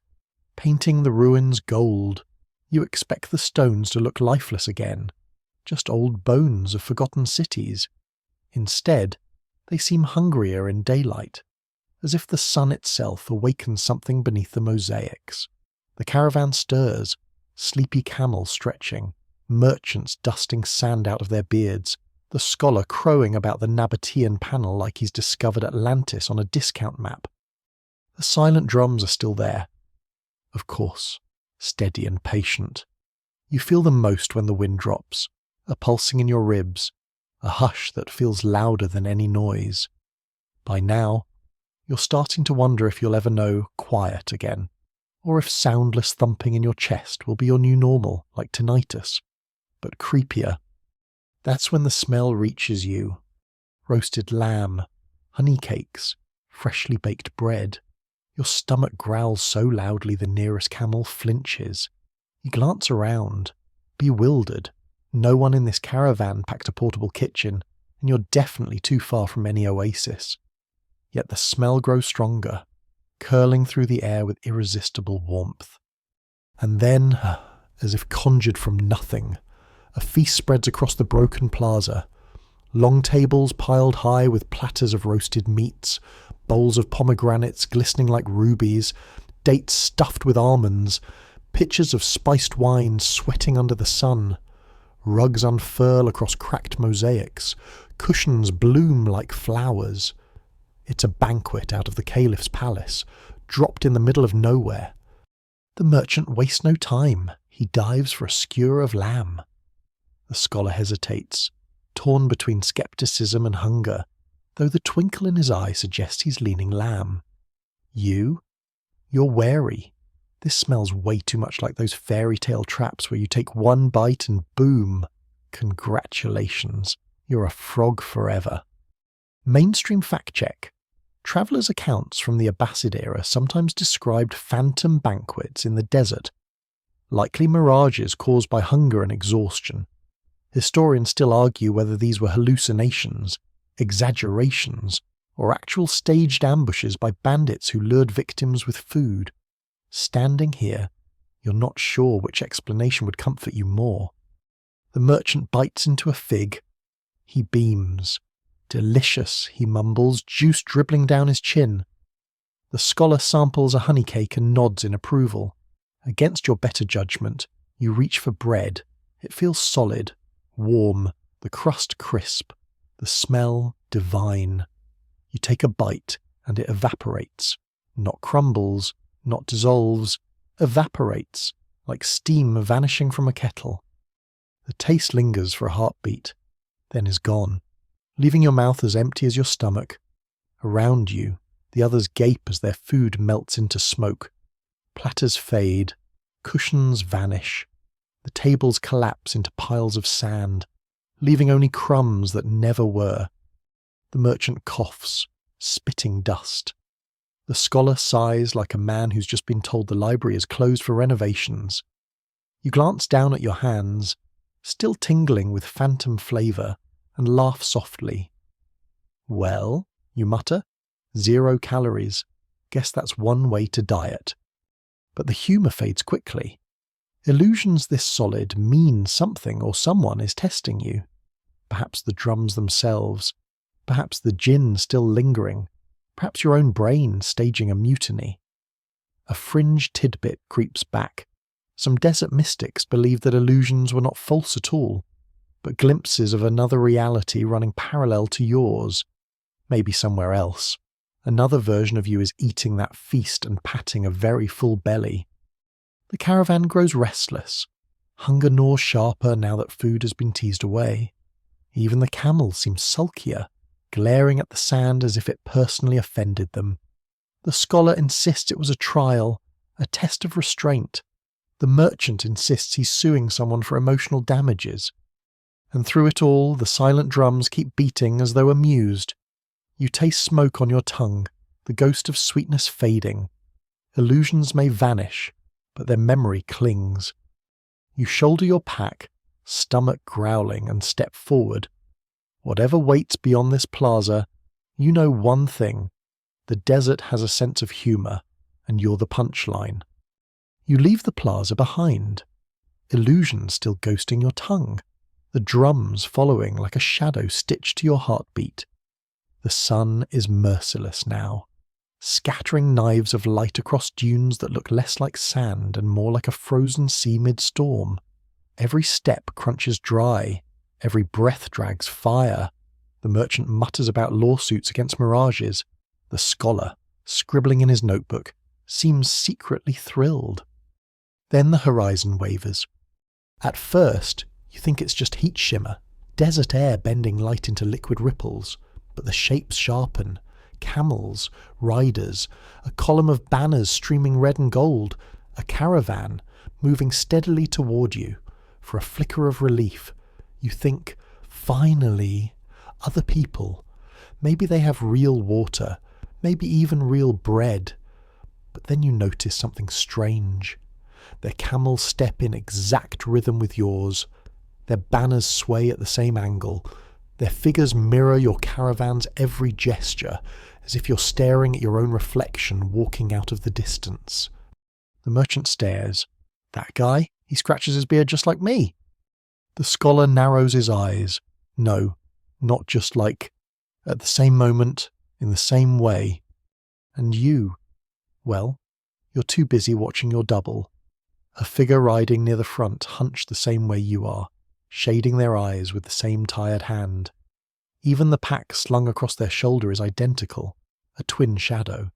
painting the ruins gold, you expect the stones to look lifeless again, just old bones of forgotten cities. Instead, they seem hungrier in daylight, as if the sun itself awakens something beneath the mosaics. The caravan stirs, sleepy camels stretching, merchants dusting sand out of their beards, the scholar crowing about the Nabatean panel like he's discovered Atlantis on a discount map. The silent drums are still there. Of course, steady and patient. You feel them most when the wind drops, a pulsing in your ribs, a hush that feels louder than any noise. By now, you're starting to wonder if you'll ever know quiet again, or if soundless thumping in your chest will be your new normal, like tinnitus. But creepier. That's when the smell reaches you. Roasted lamb, honey cakes, freshly baked bread. Your stomach growls so loudly the nearest camel flinches. You glance around, bewildered. No one in this caravan packed a portable kitchen, and you're definitely too far from any oasis. Yet the smell grows stronger, curling through the air with irresistible warmth. And then, as if conjured from nothing, a feast spreads across the broken plaza. Long tables piled high with platters of roasted meats, bowls of pomegranates glistening like rubies, dates stuffed with almonds, pitchers of spiced wine sweating under the sun. Rugs unfurl across cracked mosaics, cushions bloom like flowers. It's a banquet out of the caliph's palace, dropped in the middle of nowhere. The merchant wastes no time. He dives for a skewer of lamb. The scholar hesitates, torn between skepticism and hunger, though the twinkle in his eye suggests he's leaning lamb. You're wary. This smells way too much like those fairy tale traps where you take one bite and boom. Congratulations, you're a frog forever. Mainstream fact check. Travellers' accounts from the Abbasid era sometimes described phantom banquets in the desert, likely mirages caused by hunger and exhaustion. Historians still argue whether these were hallucinations, exaggerations, or actual staged ambushes by bandits who lured victims with food. Standing here, you're not sure which explanation would comfort you more. The merchant bites into a fig. He beams. Delicious, he mumbles, juice dribbling down his chin. The scholar samples a honey cake and nods in approval. Against your better judgment, you reach for bread. It feels solid, warm, the crust crisp, the smell divine. You take a bite, and it evaporates. Not crumbles, not dissolves, evaporates, like steam vanishing from a kettle. The taste lingers for a heartbeat, then is gone, leaving your mouth as empty as your stomach. Around you, the others gape as their food melts into smoke. Platters fade, cushions vanish. The tables collapse into piles of sand, leaving only crumbs that never were. The merchant coughs, spitting dust. The scholar sighs like a man who's just been told the library is closed for renovations. You glance down at your hands, still tingling with phantom flavour, and laugh softly. Well, you mutter, 0 calories. Guess that's one way to diet. But the humour fades quickly. Illusions this solid mean something or someone is testing you. Perhaps the drums themselves. Perhaps the gin still lingering. Perhaps your own brain staging a mutiny. A fringe tidbit creeps back. Some desert mystics believed that illusions were not false at all, but glimpses of another reality running parallel to yours, maybe somewhere else. Another version of you is eating that feast and patting a very full belly. The caravan grows restless. Hunger gnaws sharper now that food has been teased away. Even the camels seem sulkier, glaring at the sand as if it personally offended them. The scholar insists it was a trial, a test of restraint. The merchant insists he's suing someone for emotional damages. And through it all, the silent drums keep beating as though amused. You taste smoke on your tongue, the ghost of sweetness fading. Illusions may vanish, but their memory clings. You shoulder your pack, stomach growling, and step forward. Whatever waits beyond this plaza, you know one thing. The desert has a sense of humour, and you're the punchline. You leave the plaza behind. Illusions still ghosting your tongue. The drums following like a shadow stitched to your heartbeat. The sun is merciless now, scattering knives of light across dunes that look less like sand and more like a frozen sea mid-storm. Every step crunches dry, every breath drags fire. The merchant mutters about lawsuits against mirages. The scholar, scribbling in his notebook, seems secretly thrilled. Then the horizon wavers. At first, you think it's just heat shimmer, desert air bending light into liquid ripples, but the shapes sharpen. Camels, riders, a column of banners streaming red and gold, a caravan moving steadily toward you. For a flicker of relief, you think, finally, other people. Maybe they have real water, maybe even real bread. But then you notice something strange. Their camels step in exact rhythm with yours. Their banners sway at the same angle. Their figures mirror your caravan's every gesture, as if you're staring at your own reflection walking out of the distance. The merchant stares. That guy? He scratches his beard just like me. The scholar narrows his eyes. No, not just like. At the same moment, in the same way. And you, well, you're too busy watching your double. A figure riding near the front hunched the same way you are, shading their eyes with the same tired hand. Even the pack slung across their shoulder is identical, a twin shadow.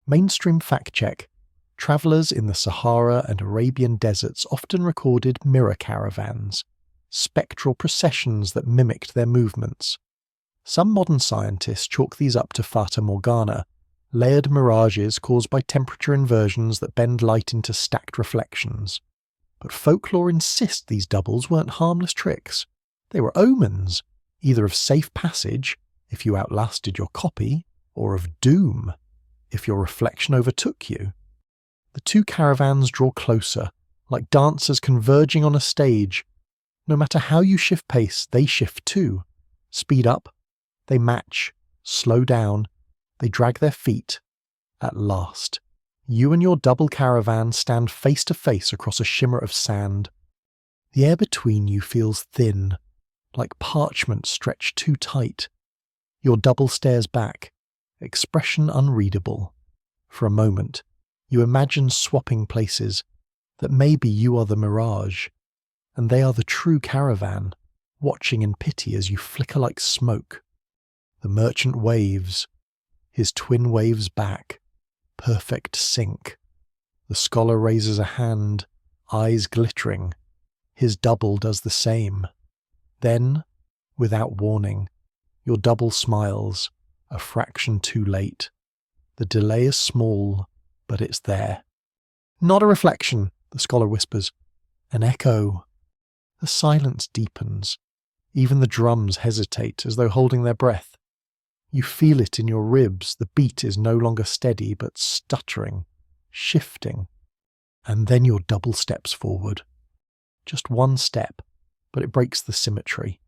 Mainstream fact check. Travellers in the Sahara and Arabian deserts often recorded mirror caravans, spectral processions that mimicked their movements. Some modern scientists chalk these up to Fata Morgana, layered mirages caused by temperature inversions that bend light into stacked reflections. But folklore insists these doubles weren't harmless tricks. They were omens, either of safe passage, if you outlasted your copy, or of doom, if your reflection overtook you. The two caravans draw closer, like dancers converging on a stage. No matter how you shift pace, they shift too. Speed up, they match. Slow down, they drag their feet. At last, you and your double caravan stand face to face across a shimmer of sand. The air between you feels thin, like parchment stretched too tight. Your double stares back, expression unreadable. For a moment, you imagine swapping places, that maybe you are the mirage, and they are the true caravan, watching in pity as you flicker like smoke. The merchant waves, his twin waves back, perfect sync. The scholar raises a hand, eyes glittering. His double does the same. Then, without warning, your double smiles, a fraction too late. The delay is small, but it's there. Not a reflection, the scholar whispers. An echo. The silence deepens. Even the drums hesitate, as though holding their breath. You feel it in your ribs. The beat is no longer steady, but stuttering, shifting. And then your double steps forward. Just one step, but it breaks the symmetry.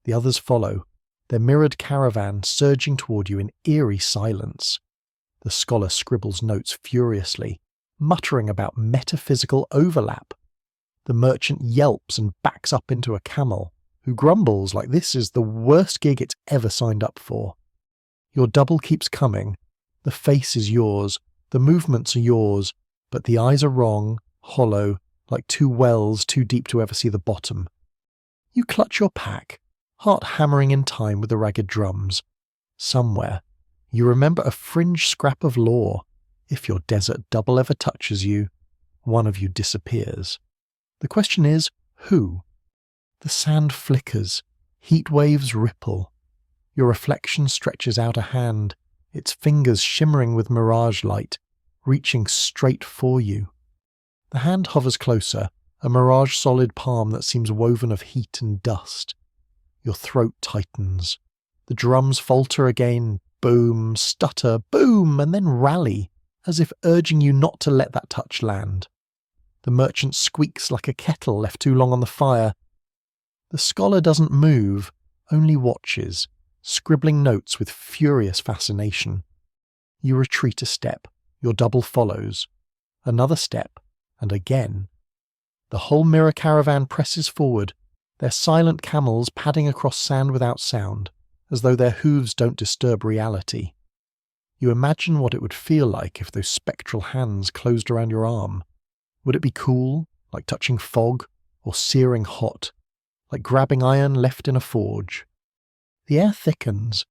The others follow, their mirrored caravan surging toward you in eerie silence. The scholar scribbles notes furiously, muttering about metaphysical overlap. The merchant yelps and backs up into a camel, who grumbles like this is the worst gig it's ever signed up for. Your double keeps coming. The face is yours, the movements are yours, but the eyes are wrong, hollow, like two wells too deep to ever see the bottom. You clutch your pack, heart hammering in time with the ragged drums. Somewhere, you remember a fringe scrap of lore. If your desert double ever touches you, one of you disappears. The question is, who? The sand flickers, heat waves ripple. Your reflection stretches out a hand, its fingers shimmering with mirage light, reaching straight for you. The hand hovers closer, a mirage-solid palm that seems woven of heat and dust. Your throat tightens. The drums falter again, boom, stutter, boom, and then rally, as if urging you not to let that touch land. The merchant squeaks like a kettle left too long on the fire. The scholar doesn't move, only watches, scribbling notes with furious fascination. You retreat a step, your double follows. Another step, and again. The whole mirror caravan presses forward, their silent camels padding across sand without sound, as though their hooves don't disturb reality. You imagine what it would feel like if those spectral hands closed around your arm. Would it be cool, like touching fog, or searing hot, like grabbing iron left in a forge? The air thickens.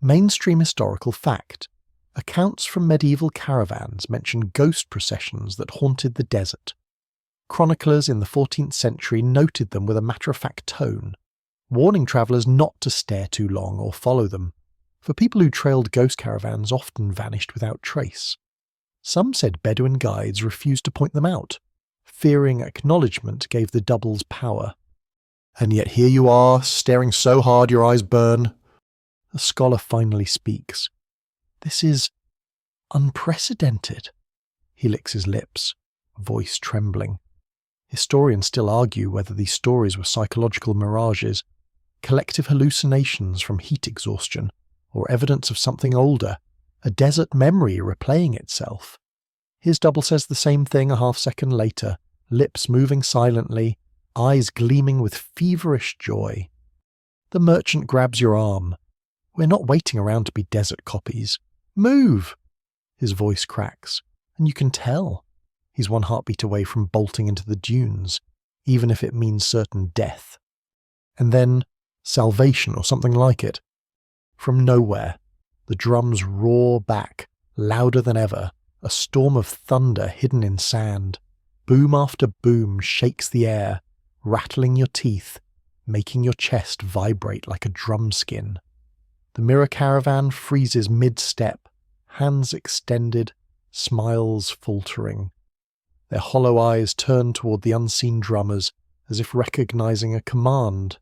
Mainstream historical fact. Accounts from medieval caravans mention ghost processions that haunted the desert. Chroniclers in the 14th century noted them with a matter-of-fact tone, warning travellers not to stare too long or follow them, for people who trailed ghost caravans often vanished without trace. Some said Bedouin guides refused to point them out, fearing acknowledgement gave the doubles power. And yet here you are, staring so hard your eyes burn. The scholar finally speaks. This is unprecedented. He licks his lips, voice trembling. Historians still argue whether these stories were psychological mirages, collective hallucinations from heat exhaustion, or evidence of something older, a desert memory replaying itself. His double says the same thing a half-second later, lips moving silently, eyes gleaming with feverish joy. The merchant grabs your arm. We're not waiting around to be desert copies. Move! His voice cracks, and you can tell. He's one heartbeat away from bolting into the dunes, even if it means certain death. And then, salvation or something like it. From nowhere, the drums roar back, louder than ever, a storm of thunder hidden in sand. Boom after boom shakes the air, rattling your teeth, making your chest vibrate like a drum skin. The mirror caravan freezes mid-step, hands extended, smiles faltering. Their hollow eyes turn toward the unseen drummers as if recognizing a command.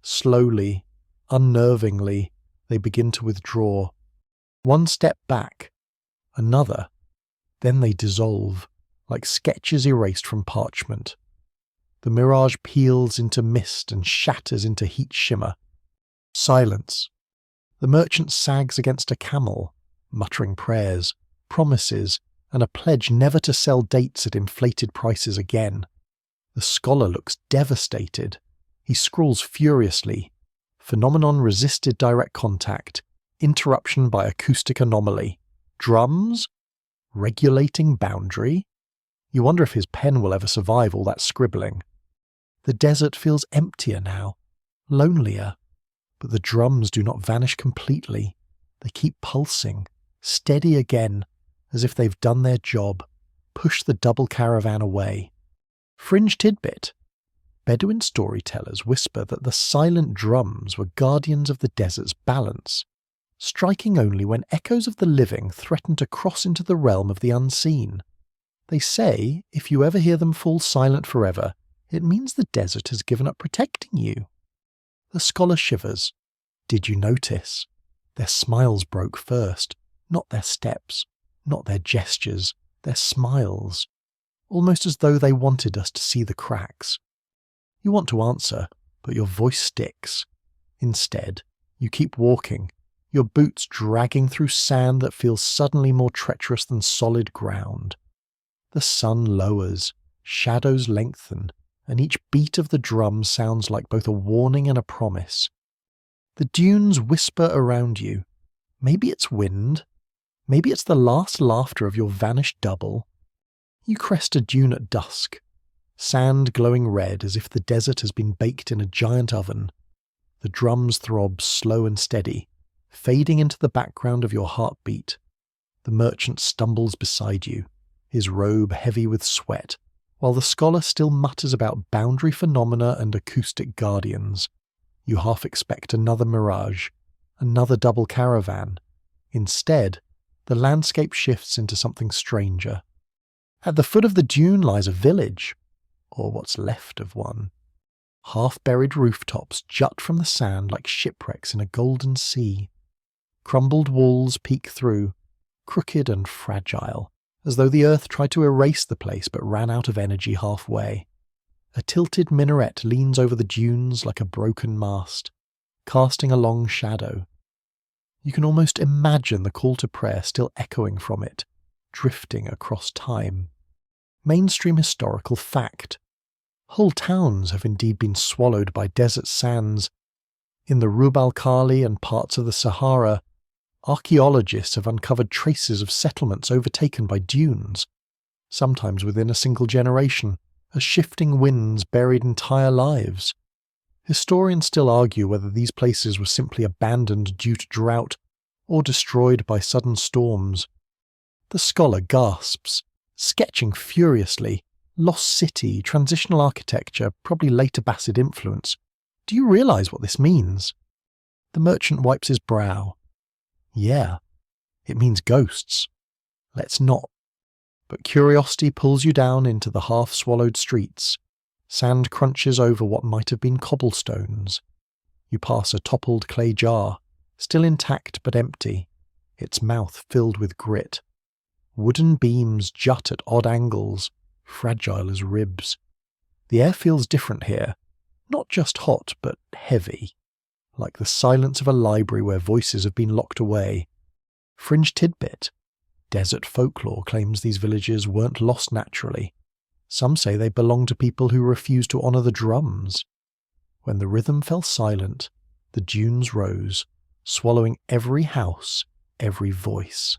Slowly, unnervingly, they begin to withdraw. One step back, another, then they dissolve, like sketches erased from parchment. The mirage peels into mist and shatters into heat shimmer. Silence. The merchant sags against a camel, muttering prayers, promises, and a pledge never to sell dates at inflated prices again. The scholar looks devastated. He scrawls furiously. Phenomenon resisted direct contact. Interruption by acoustic anomaly. Drums? Regulating boundary? You wonder if his pen will ever survive all that scribbling. The desert feels emptier now, lonelier. But the drums do not vanish completely. They keep pulsing, steady again, as if they've done their job, pushed the double caravan away. Fringe tidbit. Bedouin storytellers whisper that the silent drums were guardians of the desert's balance, striking only when echoes of the living threaten to cross into the realm of the unseen. They say if you ever hear them fall silent forever, it means the desert has given up protecting you. The scholar shivers. Did you notice? Their smiles broke first, not their steps, not their gestures, their smiles, almost as though they wanted us to see the cracks. You want to answer, but your voice sticks. Instead, you keep walking, your boots dragging through sand that feels suddenly more treacherous than solid ground. The sun lowers, shadows lengthen, and each beat of the drum sounds like both a warning and a promise. The dunes whisper around you. Maybe it's wind. Maybe it's the last laughter of your vanished double. You crest a dune at dusk, sand glowing red as if the desert has been baked in a giant oven. The drums throb slow and steady, fading into the background of your heartbeat. The merchant stumbles beside you, his robe heavy with sweat, while the scholar still mutters about boundary phenomena and acoustic guardians. You half expect another mirage, another double caravan. Instead, the landscape shifts into something stranger. At the foot of the dune lies a village, or what's left of one. Half-buried rooftops jut from the sand like shipwrecks in a golden sea. Crumbled walls peek through, crooked and fragile, as though the earth tried to erase the place but ran out of energy halfway. A tilted minaret leans over the dunes like a broken mast, casting a long shadow. You can almost imagine the call to prayer still echoing from it, drifting across time. Mainstream historical fact. Whole towns have indeed been swallowed by desert sands. In the Rub al-Khali and parts of the Sahara, archaeologists have uncovered traces of settlements overtaken by dunes, sometimes within a single generation, as shifting winds buried entire lives. Historians still argue whether these places were simply abandoned due to drought or destroyed by sudden storms. The scholar gasps, sketching furiously. Lost city, transitional architecture, probably late Abbasid influence. Do you realize what this means? The merchant wipes his brow. Yeah, it means ghosts. Let's not. But curiosity pulls you down into the half-swallowed streets. Sand crunches over what might have been cobblestones. You pass a toppled clay jar, still intact but empty, its mouth filled with grit. Wooden beams jut at odd angles, fragile as ribs. The air feels different here, not just hot, but heavy, like the silence of a library where voices have been locked away. Fringe tidbit. Desert folklore claims these villages weren't lost naturally. Some say they belong to people who refused to honour the drums. When the rhythm fell silent, the dunes rose, swallowing every house, every voice,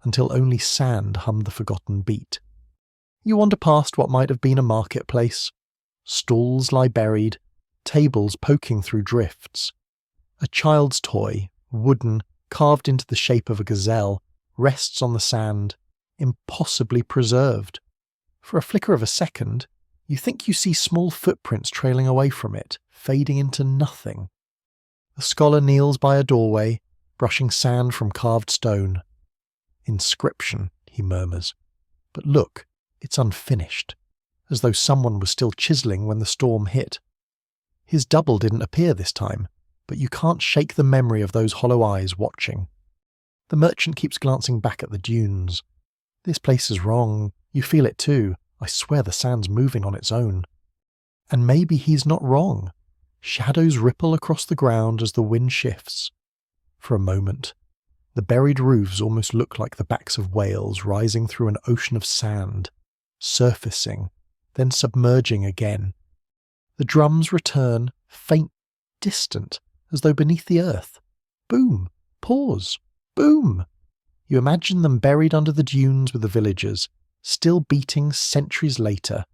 until only sand hummed the forgotten beat. You wander past what might have been a marketplace. Stalls lie buried, tables poking through drifts. A child's toy, wooden, carved into the shape of a gazelle, rests on the sand, impossibly preserved. For a flicker of a second, you think you see small footprints trailing away from it, fading into nothing. The scholar kneels by a doorway, brushing sand from carved stone. Inscription, he murmurs. But look, it's unfinished, as though someone was still chiselling when the storm hit. His double didn't appear this time, but you can't shake the memory of those hollow eyes watching. The merchant keeps glancing back at the dunes. This place is wrong. You feel it too. I swear the sand's moving on its own. And maybe he's not wrong. Shadows ripple across the ground as the wind shifts. For a moment, the buried roofs almost look like the backs of whales rising through an ocean of sand, surfacing, then submerging again. The drums return, faint, distant, as though beneath the earth. Boom! Pause! Boom! You imagine them buried under the dunes with the villagers, still beating centuries later,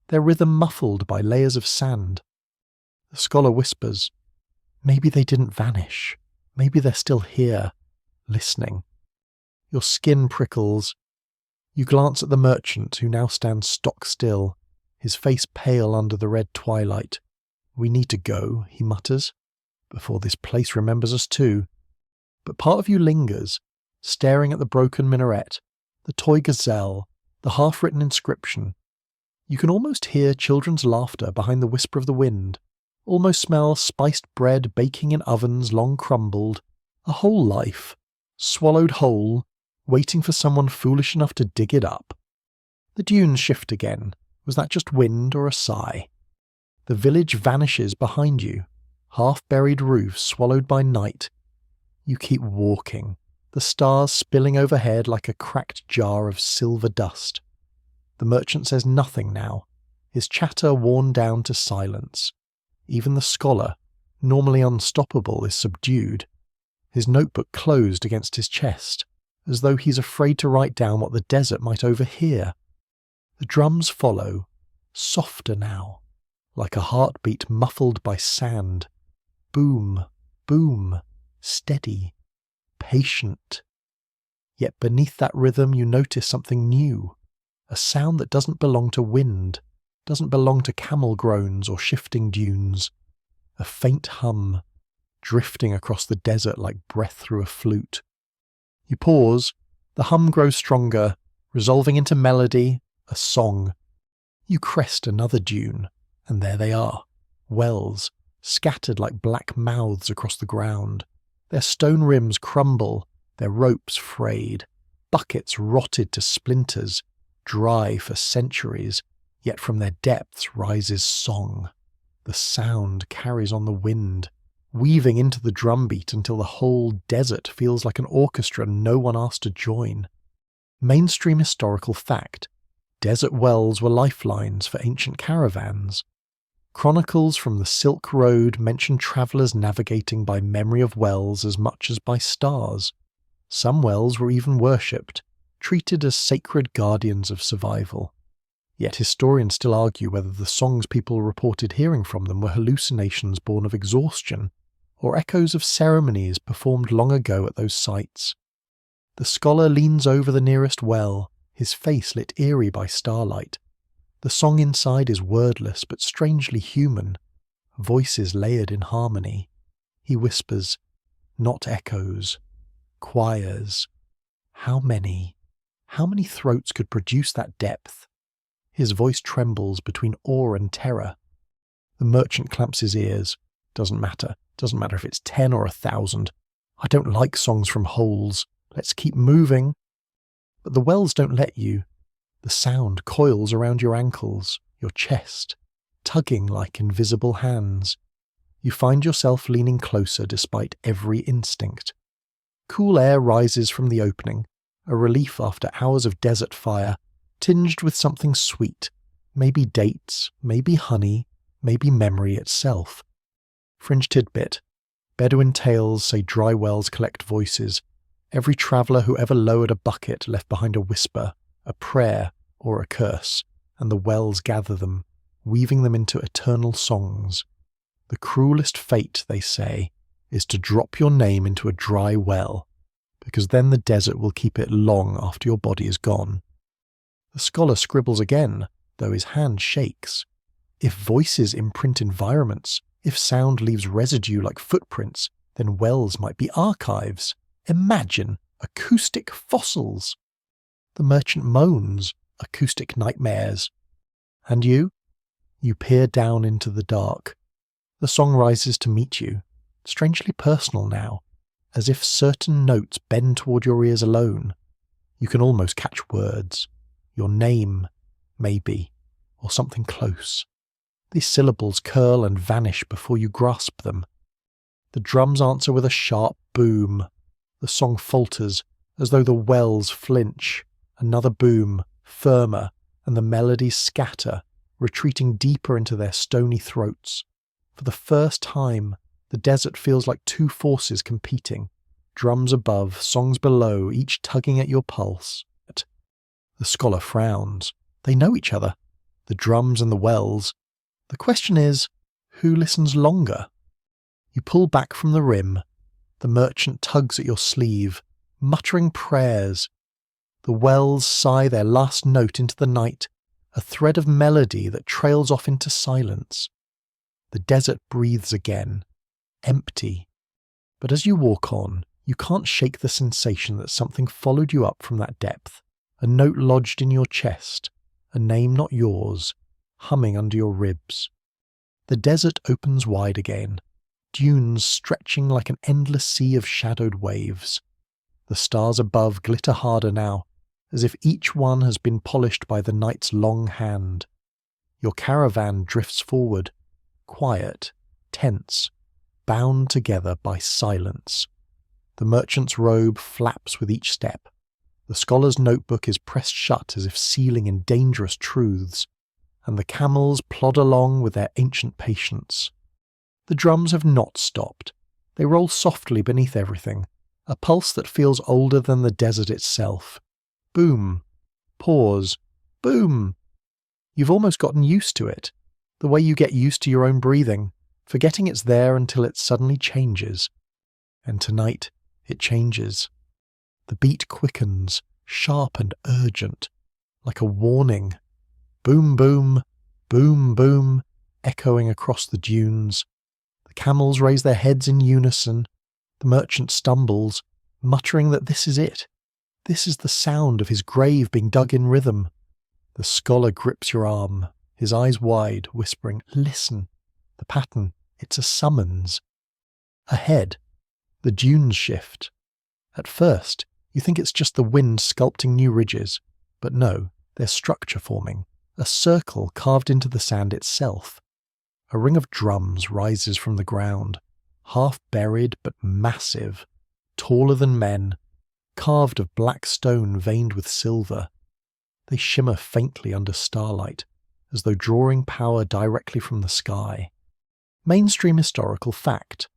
their rhythm muffled by layers of sand. The scholar whispers, maybe they didn't vanish. Maybe they're still here, listening. Your skin prickles. You glance at the merchant, who now stands stock still, his face pale under the red twilight. We need to go, he mutters, before this place remembers us too. But part of you lingers, staring at the broken minaret, the toy gazelle, the half-written inscription. You can almost hear children's laughter behind the whisper of the wind, almost smell spiced bread baking in ovens long crumbled, a whole life, swallowed whole, waiting for someone foolish enough to dig it up. The dunes shift again. Was that just wind or a sigh? The village vanishes behind you, half-buried roofs swallowed by night. You keep walking, the stars spilling overhead like a cracked jar of silver dust. The merchant says nothing now, his chatter worn down to silence. Even the scholar, normally unstoppable, is subdued, his notebook closed against his chest, as though he's afraid to write down what the desert might overhear. The drums follow, softer now, like a heartbeat muffled by sand. Boom, boom, steady, patient. Yet beneath that rhythm you notice something new, a sound that doesn't belong to wind, doesn't belong to camel groans or shifting dunes. A faint hum, drifting across the desert like breath through a flute. You pause, the hum grows stronger, resolving into melody, a song. You crest another dune, and there they are, wells, scattered like black mouths across the ground. Their stone rims crumble, their ropes frayed, buckets rotted to splinters, dry for centuries, yet from their depths rises song. The sound carries on the wind, weaving into the drumbeat until the whole desert feels like an orchestra no one asked to join. Mainstream historical fact: desert wells were lifelines for ancient caravans. Chronicles from the Silk Road mention travellers navigating by memory of wells as much as by stars. Some wells were even worshipped, treated as sacred guardians of survival. Yet historians still argue whether the songs people reported hearing from them were hallucinations born of exhaustion, or echoes of ceremonies performed long ago at those sites. The scholar leans over the nearest well, his face lit eerie by starlight. The song inside is wordless but strangely human, voices layered in harmony. He whispers, not echoes, choirs. How many throats could produce that depth? His voice trembles between awe and terror. The merchant clamps his ears. Doesn't matter if it's 10 or 1,000. I don't like songs from holes. Let's keep moving. But the wells don't let you. The sound coils around your ankles, your chest, tugging like invisible hands. You find yourself leaning closer despite every instinct. Cool air rises from the opening, a relief after hours of desert fire, tinged with something sweet, maybe dates, maybe honey, maybe memory itself. Fringe tidbit. Bedouin tales say dry wells collect voices. Every traveller who ever lowered a bucket left behind a whisper, a prayer, or a curse, and the wells gather them, weaving them into eternal songs. The cruelest fate, they say, is to drop your name into a dry well, because then the desert will keep it long after your body is gone. The scholar scribbles again, though his hand shakes. If voices imprint environments, if sound leaves residue like footprints, then wells might be archives. Imagine acoustic fossils. The merchant moans, acoustic nightmares. And you? You peer down into the dark. The song rises to meet you, strangely personal now, as if certain notes bend toward your ears alone. You can almost catch words. Your name, maybe, or something close. These syllables curl and vanish before you grasp them. The drums answer with a sharp boom. The song falters, as though the wells flinch. Another boom, firmer, and the melodies scatter, retreating deeper into their stony throats. For the first time, the desert feels like two forces competing. Drums above, songs below, each tugging at your pulse. The scholar frowns. They know each other, the drums and the wells. The question is, who listens longer? You pull back from the rim. The merchant tugs at your sleeve, muttering prayers. The wells sigh their last note into the night, a thread of melody that trails off into silence. The desert breathes again, empty. But as you walk on, you can't shake the sensation that something followed you up from that depth, a note lodged in your chest, a name not yours, humming under your ribs. The desert opens wide again, dunes stretching like an endless sea of shadowed waves. The stars above glitter harder now, as if each one has been polished by the night's long hand. Your caravan drifts forward, quiet, tense, bound together by silence. The merchant's robe flaps with each step. The scholar's notebook is pressed shut as if sealing in dangerous truths, and the camels plod along with their ancient patience. The drums have not stopped. They roll softly beneath everything, a pulse that feels older than the desert itself. Boom. Pause. Boom. You've almost gotten used to it, the way you get used to your own breathing, forgetting it's there until it suddenly changes. And tonight, it changes. The beat quickens, sharp and urgent, like a warning. Boom, boom, boom, boom, echoing across the dunes. The camels raise their heads in unison. The merchant stumbles, muttering that this is it. This is the sound of his grave being dug in rhythm. The scholar grips your arm, his eyes wide, whispering, "Listen. The pattern, it's a summons." Ahead, the dunes shift. At first, you think it's just the wind sculpting new ridges, but no, there's structure forming, a circle carved into the sand itself. A ring of drums rises from the ground, half buried but massive, taller than men, carved of black stone veined with silver. They shimmer faintly under starlight, as though drawing power directly from the sky. Mainstream historical fact.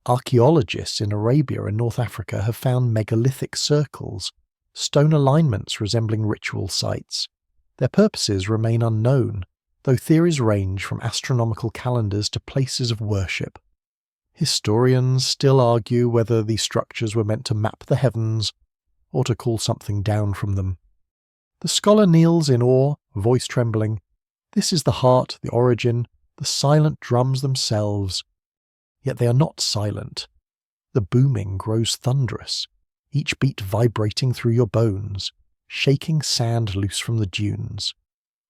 Archaeologists in Arabia and North Africa have found megalithic circles, stone alignments resembling ritual sites. Their purposes remain unknown, though theories range from astronomical calendars to places of worship. Historians still argue whether these structures were meant to map the heavens or to call something down from them. The scholar kneels in awe, voice trembling. This is the heart, the origin, the silent drums themselves. Yet they are not silent. The booming grows thunderous, each beat vibrating through your bones, shaking sand loose from the dunes.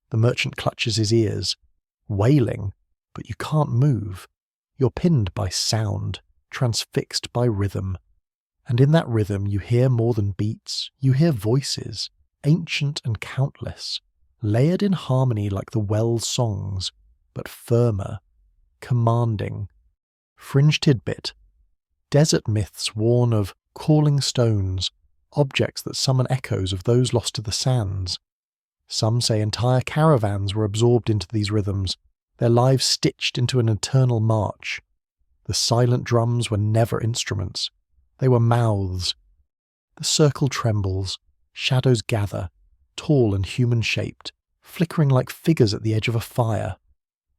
The merchant clutches his ears, wailing, but you can't move. You're pinned by sound, transfixed by rhythm. And in that rhythm you hear more than beats, you hear voices, ancient and countless, layered in harmony like the well's songs, but firmer, commanding. Fringe tidbit: desert myths warn of calling stones, objects that summon echoes of those lost to the sands. Some say entire caravans were absorbed into these rhythms, their lives stitched into an eternal march. The silent drums were never instruments, they were mouths. The circle trembles, shadows gather, tall and human-shaped, flickering like figures at the edge of a fire.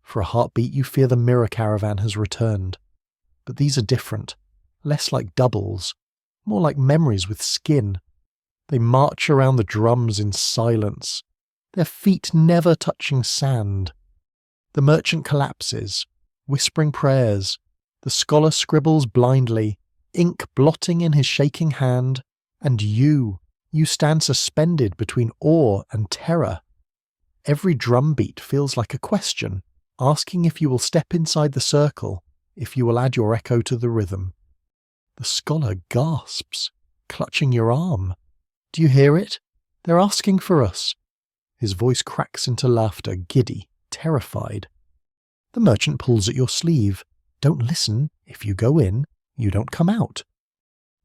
For a heartbeat you fear the mirror caravan has returned. But these are different, less like doubles, more like memories with skin. They march around the drums in silence, their feet never touching sand. The merchant collapses, whispering prayers. The scholar scribbles blindly, ink blotting in his shaking hand. And you stand suspended between awe and terror. Every drum beat feels like a question, asking if you will step inside the circle, if you will add your echo to the rhythm. The scholar gasps, clutching your arm. Do you hear it? They're asking for us. His voice cracks into laughter, giddy, terrified. The merchant pulls at your sleeve. Don't listen. If you go in, you don't come out.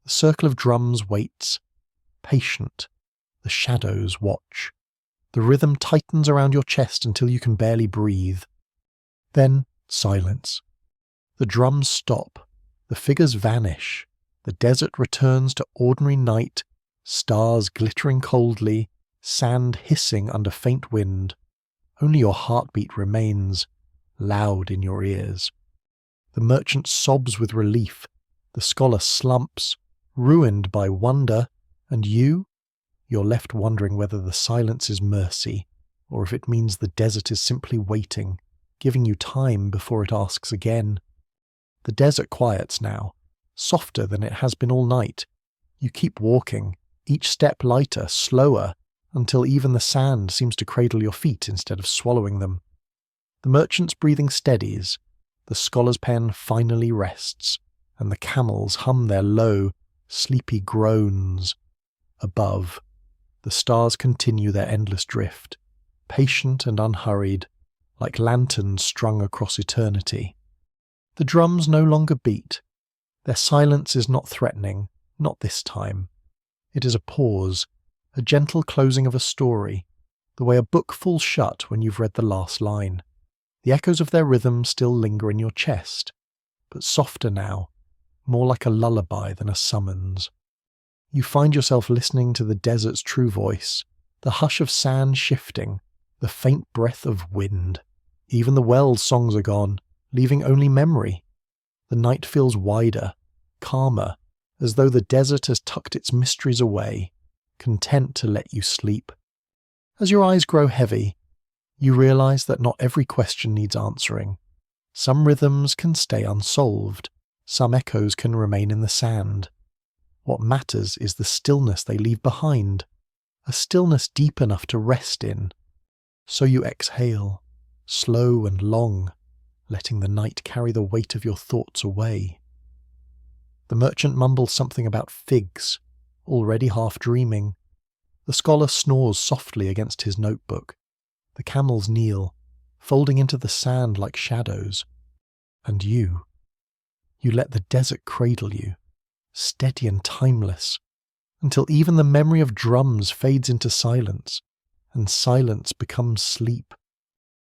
The circle of drums waits, patient. The shadows watch. The rhythm tightens around your chest until you can barely breathe. Then silence. The drums stop. The figures vanish. The desert returns to ordinary night, stars glittering coldly, sand hissing under faint wind. Only your heartbeat remains, loud in your ears. The merchant sobs with relief. The scholar slumps, ruined by wonder, and you're left wondering whether the silence is mercy, or if it means the desert is simply waiting, giving you time before it asks again. The desert quiets now, softer than it has been all night. You keep walking, each step lighter, slower, until even the sand seems to cradle your feet instead of swallowing them. The merchant's breathing steadies, the scholar's pen finally rests, and the camels hum their low, sleepy groans. Above, the stars continue their endless drift, patient and unhurried, like lanterns strung across eternity. The drums no longer beat. Their silence is not threatening, not this time. It is a pause, a gentle closing of a story, the way a book falls shut when you've read the last line. The echoes of their rhythm still linger in your chest, but softer now, more like a lullaby than a summons. You find yourself listening to the desert's true voice, the hush of sand shifting, the faint breath of wind. Even the well's songs are gone, leaving only memory. The night feels wider, calmer, as though the desert has tucked its mysteries away, content to let you sleep. As your eyes grow heavy, you realize that not every question needs answering. Some rhythms can stay unsolved, some echoes can remain in the sand. What matters is the stillness they leave behind, a stillness deep enough to rest in. So you exhale, slow and long, letting the night carry the weight of your thoughts away. The merchant mumbles something about figs, already half dreaming. The scholar snores softly against his notebook. The camels kneel, folding into the sand like shadows. And you let the desert cradle you, steady and timeless, until even the memory of drums fades into silence, and silence becomes sleep.